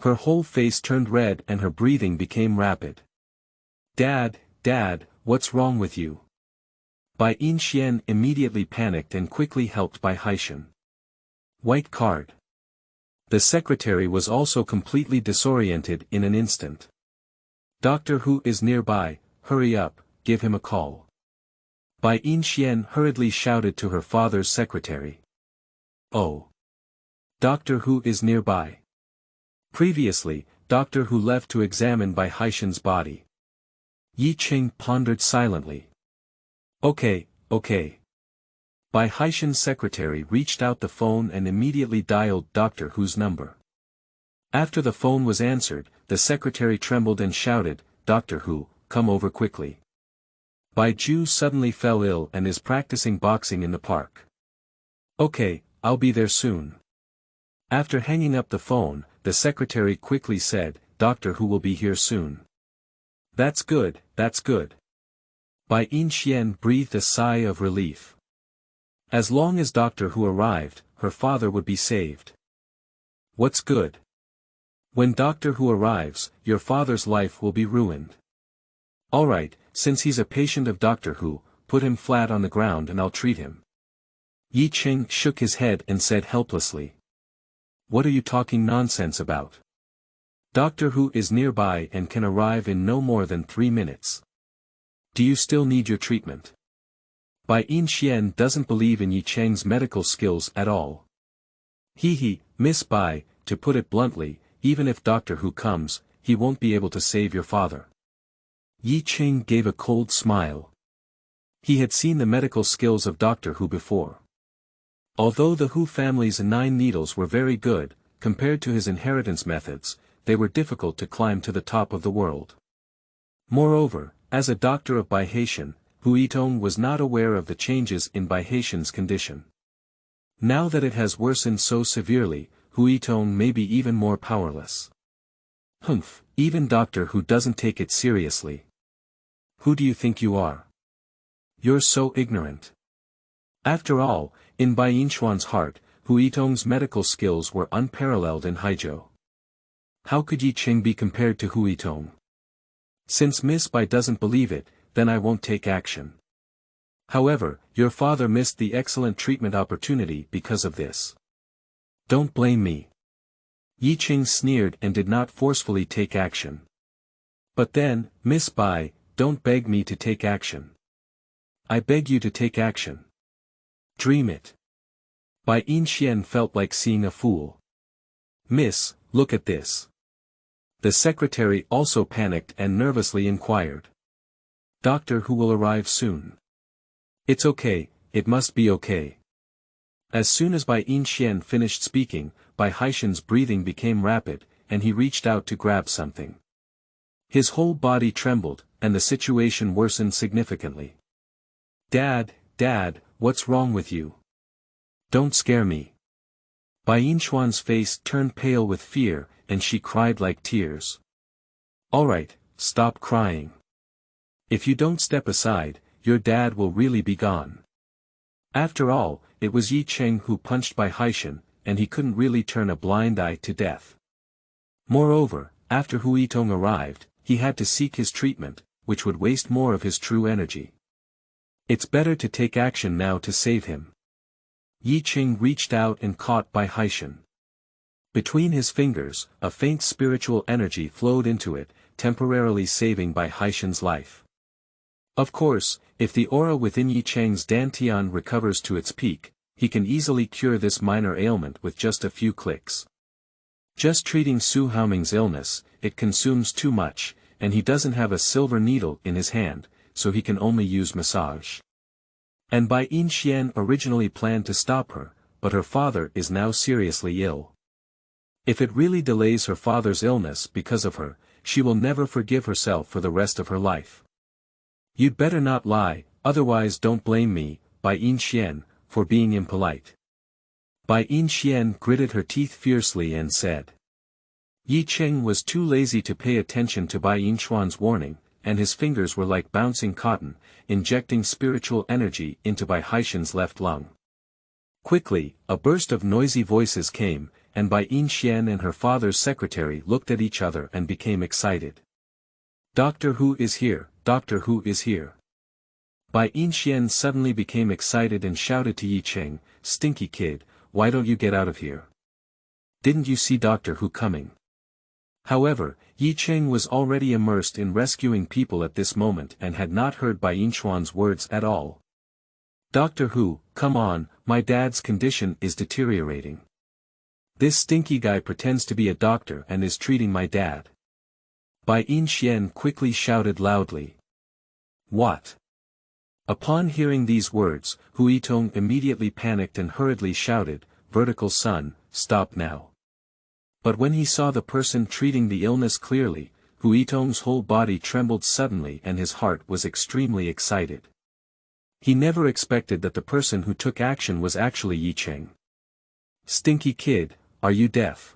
Her whole face turned red and her breathing became rapid. Dad, Dad, what's wrong with you? Bai Yinxian immediately panicked and quickly helped Bai Haishan. White card. The secretary was also completely disoriented in an instant. Doctor Hu is nearby, hurry up, give him a call. Bai Yinxian hurriedly shouted to her father's secretary. Oh. Doctor Hu is nearby. Previously, Doctor Hu left to examine Bai Haishan's body. Yi Cheng pondered silently. Okay. Bai Haishan's secretary reached out the phone and immediately dialed Doctor Hu's number. After the phone was answered, the secretary trembled and shouted, Doctor Hu, come over quickly. Bai Ju suddenly fell ill and is practicing boxing in the park. Okay, I'll be there soon. After hanging up the phone, the secretary quickly said, Doctor Hu will be here soon. That's good. Bai Yinxian breathed a sigh of relief. As long as Doctor Hu arrived, her father would be saved. What's good? When Doctor Hu arrives, your father's life will be ruined. Alright, since he's a patient of Doctor Hu, put him flat on the ground and I'll treat him. Yi Cheng shook his head and said helplessly. What are you talking nonsense about? Doctor Hu is nearby and can arrive in no more than 3 minutes. Do you still need your treatment? Bai Yinxian doesn't believe in Yi Cheng's medical skills at all. Miss Bai, to put it bluntly, even if Doctor Hu comes, he won't be able to save your father. Yi Cheng gave a cold smile. He had seen the medical skills of Doctor Hu before. Although the Hu family's 9 needles were very good, compared to his inheritance methods, they were difficult to climb to the top of the world. Moreover, as a doctor of Bai Haishan, Hu Yitong was not aware of the changes in Bai Haishan's condition. Now that it has worsened so severely, Hu Yitong may be even more powerless. Even Doctor Hu doesn't take it seriously. Who do you think you are? You're so ignorant. After all, in Bai Yinchuan's heart, Hu Yitong's medical skills were unparalleled in Haizhou. How could Yi Cheng be compared to Hu Yitong? Since Miss Bai doesn't believe it, then I won't take action. However, your father missed the excellent treatment opportunity because of this. Don't blame me. Yi Cheng sneered and did not forcefully take action. But then, Miss Bai, don't beg me to take action. I beg you to take action. Dream it. Bai Yinxian felt like seeing a fool. Miss, look at this. The secretary also panicked and nervously inquired. Doctor Hu will arrive soon. It's okay, it must be okay. As soon as Bai Yinxian finished speaking, Bai Haishan's breathing became rapid, and he reached out to grab something. His whole body trembled, and the situation worsened significantly. Dad, what's wrong with you? Don't scare me. Bai Yinchuan's face turned pale with fear, and she cried like tears. Alright, stop crying. If you don't step aside, your dad will really be gone. After all, it was Yi Cheng who punched Bai Haishan, and he couldn't really turn a blind eye to death. Moreover, after Hu Yitong arrived, he had to seek his treatment, which would waste more of his true energy. It's better to take action now to save him. Yi Cheng reached out and caught Bai Haishan. Between his fingers, a faint spiritual energy flowed into it, temporarily saving Bai Haishan's life. Of course, if the aura within Yi Cheng's Dantian recovers to its peak, he can easily cure this minor ailment with just a few clicks. Just treating Su Haoming's illness, it consumes too much, and he doesn't have a silver needle in his hand, so he can only use massage. And Bai Yinxian originally planned to stop her, but her father is now seriously ill. If it really delays her father's illness because of her, she will never forgive herself for the rest of her life. You'd better not lie, otherwise don't blame me, Bai Yinxian, for being impolite. Bai Yinxian gritted her teeth fiercely and said. Yi Cheng was too lazy to pay attention to Bai Yinchuan's warning, and his fingers were like bouncing cotton, injecting spiritual energy into Bai Haishan's left lung. Quickly, a burst of noisy voices came, and Bai Yixian and her father's secretary looked at each other and became excited. Doctor Hu is here, Doctor Hu is here. Bai Yixian suddenly became excited and shouted to Yi Cheng, "Stinky kid, why don't you get out of here? Didn't you see Doctor Hu coming?" However, Yi Cheng was already immersed in rescuing people at this moment and had not heard Bai Yinshuan's words at all. "Doctor Hu, come on, my dad's condition is deteriorating. This stinky guy pretends to be a doctor and is treating my dad." Bai Yixian quickly shouted loudly. "What?" Upon hearing these words, Hu Yitong immediately panicked and hurriedly shouted, "Vertical Sun, stop now." But when he saw the person treating the illness clearly, Hu Yitong's whole body trembled suddenly and his heart was extremely excited. He never expected that the person who took action was actually Yi Cheng. "Stinky kid, are you deaf?"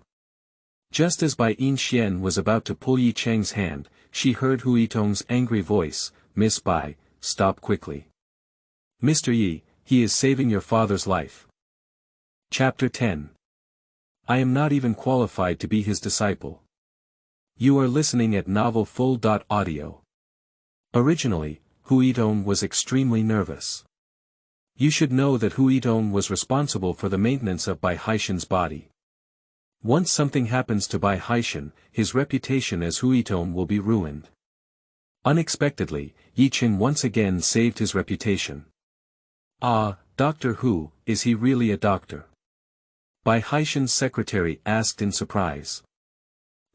Just as Bai Yixian was about to pull Yi Cheng's hand, she heard Hu Yitong's angry voice, "Miss Bai, stop quickly. Mr. Yi, he is saving your father's life." Chapter 10. I am not even qualified to be his disciple. You are listening at novelfull.audio. Originally, Hu Yitong was extremely nervous. You should know that Hu Yitong was responsible for the maintenance of Bai Haishan's body. Once something happens to Bai Haishan, his reputation as Hu Yitong will be ruined. Unexpectedly, Yi Cheng once again saved his reputation. "Ah, Doctor Hu, is he really a doctor?" Bai Haishan's secretary asked in surprise.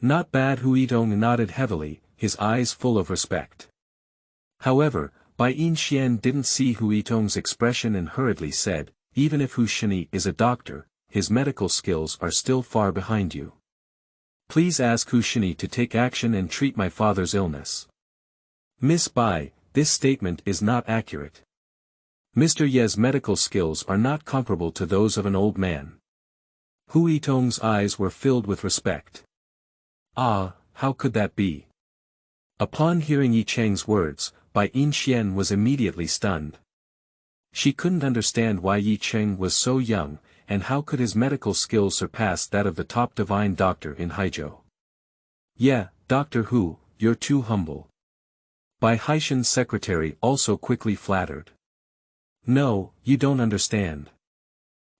"Not bad." Hu Yitong nodded heavily, his eyes full of respect. However, Bai Yixian didn't see Hu Yitong's expression and hurriedly said, "Even if Hu Shini is a doctor, his medical skills are still far behind you. Please ask Hu Shini to take action and treat my father's illness." "Miss Bai, this statement is not accurate. Mr. Ye's medical skills are not comparable to those of an old man." Hu Yitong's eyes were filled with respect. "Ah, how could that be?" Upon hearing Yi Cheng's words, Bai Yixian was immediately stunned. She couldn't understand why Yi Cheng was so young, and how could his medical skills surpass that of the top divine doctor in Haizhou. "Yeah, Doctor Hu, you're too humble." Bai Haishan's secretary also quickly flattered. "No, you don't understand.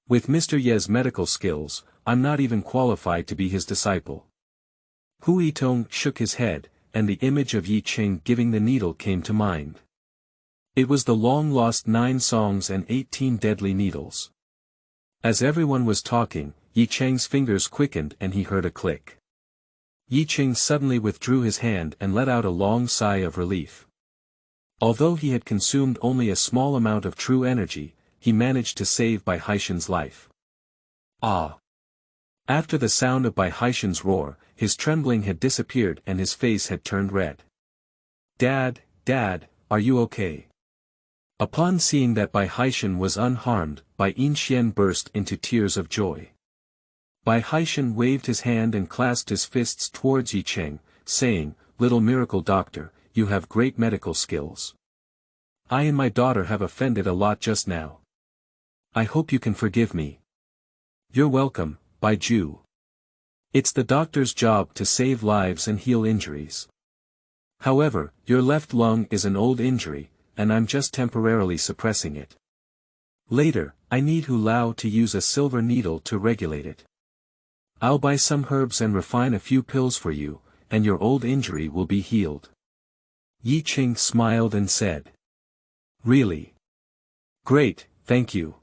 With Mr. Ye's medical skills, I'm not even qualified to be his disciple." Hu Yitong shook his head, and the image of Yi Cheng giving the needle came to mind. It was the long-lost 9 songs and 18 deadly needles. As everyone was talking, Yi Cheng's fingers quickened and he heard a click. Yi Cheng suddenly withdrew his hand and let out a long sigh of relief. Although he had consumed only a small amount of true energy, he managed to save Bai Haishan's life. "Ah!" After the sound of Bai Haishan's roar, his trembling had disappeared and his face had turned red. Dad, are you okay?" Upon seeing that Bai Haishan was unharmed, Bai Yixian burst into tears of joy. Bai Haishan waved his hand and clasped his fists towards Yi Cheng, saying, "Little miracle doctor, you have great medical skills. I and my daughter have offended a lot just now. I hope you can forgive me." "You're welcome, Bai Ju. It's the doctor's job to save lives and heal injuries. However, your left lung is an old injury, and I'm just temporarily suppressing it. Later, I need Hu Lao to use a silver needle to regulate it. I'll buy some herbs and refine a few pills for you, and your old injury will be healed." Yi Cheng smiled and said, "Really? Great, thank you.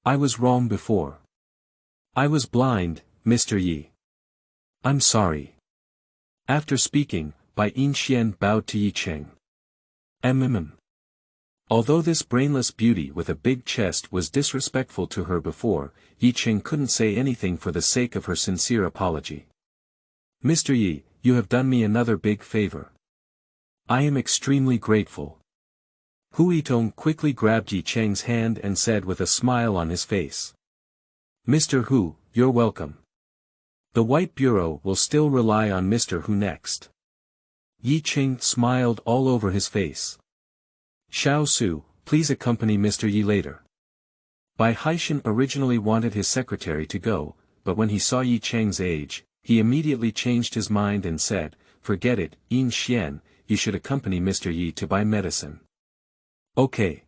I was wrong before. I was blind, Mr. Yi. I'm sorry." After speaking, Bai Yixian bowed to Yi Cheng. Although this brainless beauty with a big chest was disrespectful to her before, Yi Cheng couldn't say anything for the sake of her sincere apology. "Mr. Yi, you have done me another big favor. I am extremely grateful." Hu Yitong quickly grabbed Yi Cheng's hand and said with a smile on his face, "Mr. Hu, you're welcome. The White Bureau will still rely on Mr. Hu next." Yi Cheng smiled all over his face. Xiao Su, please accompany Mr. Yi later. Bai Haishan originally wanted his secretary to go, but when he saw Yi Cheng's age, he immediately changed his mind and said, forget it, Yin Xian, you should accompany Mr. Yi to buy medicine. Okay.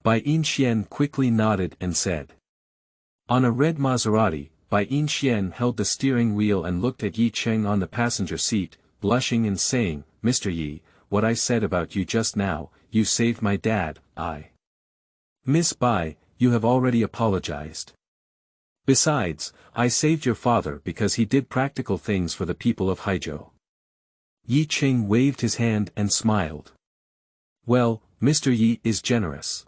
Bai Yin Xian quickly nodded and said. On a red Maserati, Bai Yin Xian held the steering wheel and looked at Yi Cheng on the passenger seat, blushing and saying, Mr. Yi, what I said about you just now, you saved my dad, Miss Bai, you have already apologized. Besides, I saved your father because he did practical things for the people of Haizhou. Yi Cheng waved his hand and smiled. Well, Mr. Yi is generous.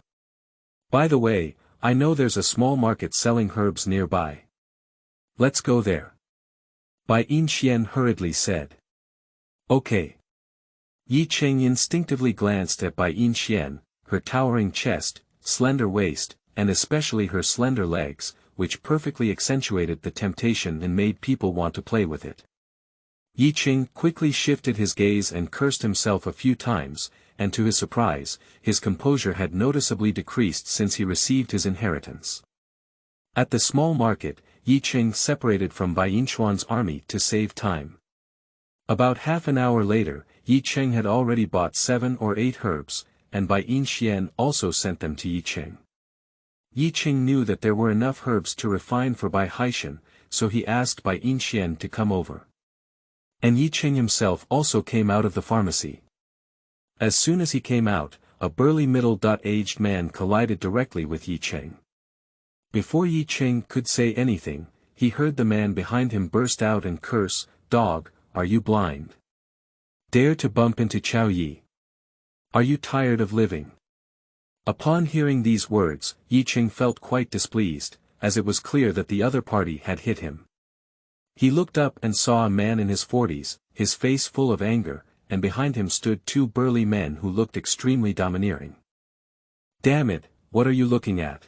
By the way, I know there's a small market selling herbs nearby. Let's go there. Bai Yin Xian hurriedly said. Okay. Yi Cheng instinctively glanced at Bai Yin Xian, her towering chest, slender waist, and especially her slender legs, which perfectly accentuated the temptation and made people want to play with it. Yi Cheng quickly shifted his gaze and cursed himself a few times, and to his surprise, his composure had noticeably decreased since he received his inheritance. At the small market, Yi Cheng separated from Bai Yinshuan's army to save time. About half an hour later, Yi Cheng had already bought 7 or 8 herbs, and Bai Yin Xian also sent them to Yi Cheng. Yi Cheng knew that there were enough herbs to refine for Bai Haishan, so he asked Bai Yin Xian to come over. And Yi Cheng himself also came out of the pharmacy. As soon as he came out, a burly middle-aged man collided directly with Yi Cheng. Before Yi Cheng could say anything, he heard the man behind him burst out and curse, Dog, are you blind? Dare to bump into Qiao Yi? Are you tired of living? Upon hearing these words, Yi Cheng felt quite displeased, as it was clear that the other party had hit him. He looked up and saw a man in his 40s, his face full of anger, and behind him stood 2 burly men who looked extremely domineering. Damn it, what are you looking at?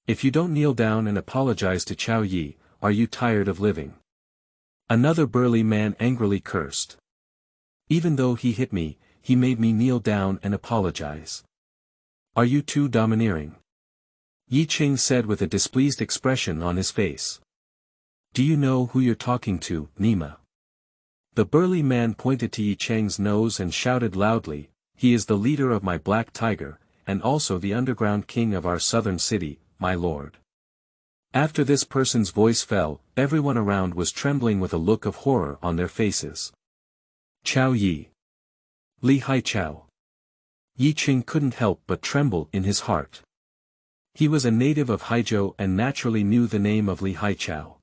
If you don't kneel down and apologize to Qiao Yi, are you tired of living? Another burly man angrily cursed. Even though he hit me, he made me kneel down and apologize. Are you too domineering? Yi Cheng said with a displeased expression on his face. Do you know who you're talking to, Nima? The burly man pointed to Yi Cheng's nose and shouted loudly, he is the leader of my black tiger, and also the underground king of our southern city, my lord. After this person's voice fell, everyone around was trembling with a look of horror on their faces. Qiao Yi. Li Haichao. Yi Cheng couldn't help but tremble in his heart. He was a native of Haizhou and naturally knew the name of Li Haichao.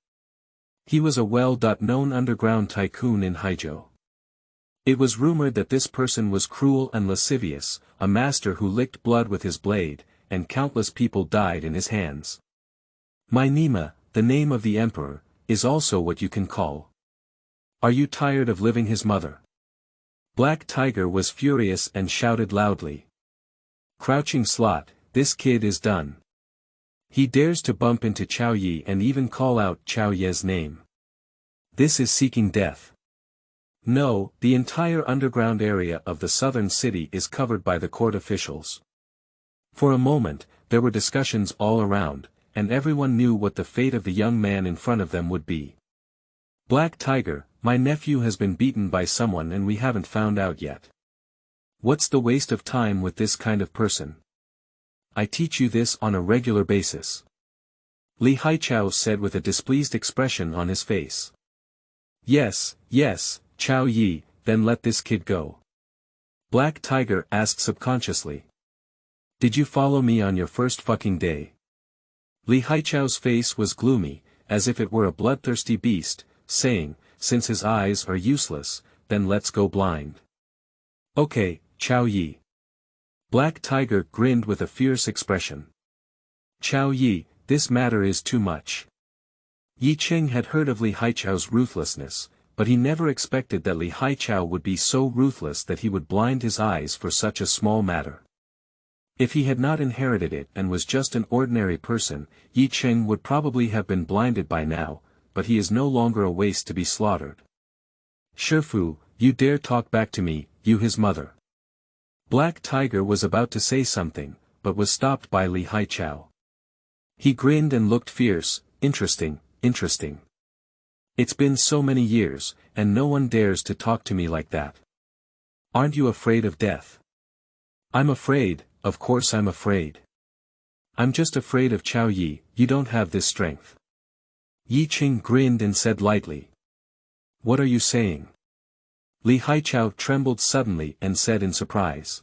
He was a well-known underground tycoon in Haizhou. It was rumored that this person was cruel and lascivious, a master who licked blood with his blade, and countless people died in his hands. My Nima, the name of the emperor, is also what you can call. Are you tired of living his mother? Black Tiger was furious and shouted loudly. Crouching Slot, this kid is done. He dares to bump into Qiao Yi and even call out Qiao Ye's name. This is seeking death. No, the entire underground area of the southern city is covered by the court officials. For a moment, there were discussions all around, and everyone knew what the fate of the young man in front of them would be. Black Tiger, my nephew has been beaten by someone and we haven't found out yet. What's the waste of time with this kind of person? I teach you this on a regular basis. Li Haichao said with a displeased expression on his face. Yes, Qiao Yi, then let this kid go. Black Tiger asked subconsciously. Did you follow me on your first fucking day? Li Haichao's face was gloomy, as if it were a bloodthirsty beast, saying, since his eyes are useless, then let's go blind. Okay, Qiao Yi. Black Tiger grinned with a fierce expression. Qiao Yi, this matter is too much. Yi Cheng had heard of Li Haichao's ruthlessness, but he never expected that Li Haichao would be so ruthless that he would blind his eyes for such a small matter. If he had not inherited it and was just an ordinary person, Yi Cheng would probably have been blinded by now, but he is no longer a waste to be slaughtered. Shifu, you dare talk back to me, you his mother. Black Tiger was about to say something, but was stopped by Li Haichao. He grinned and looked fierce. Interesting, interesting. It's been so many years, and no one dares to talk to me like that. Aren't you afraid of death? I'm afraid, of course I'm afraid. I'm just afraid of Chao Yi. You don't have this strength. Yi Qing grinned and said lightly. What are you saying? Li Haichao trembled suddenly and said in surprise.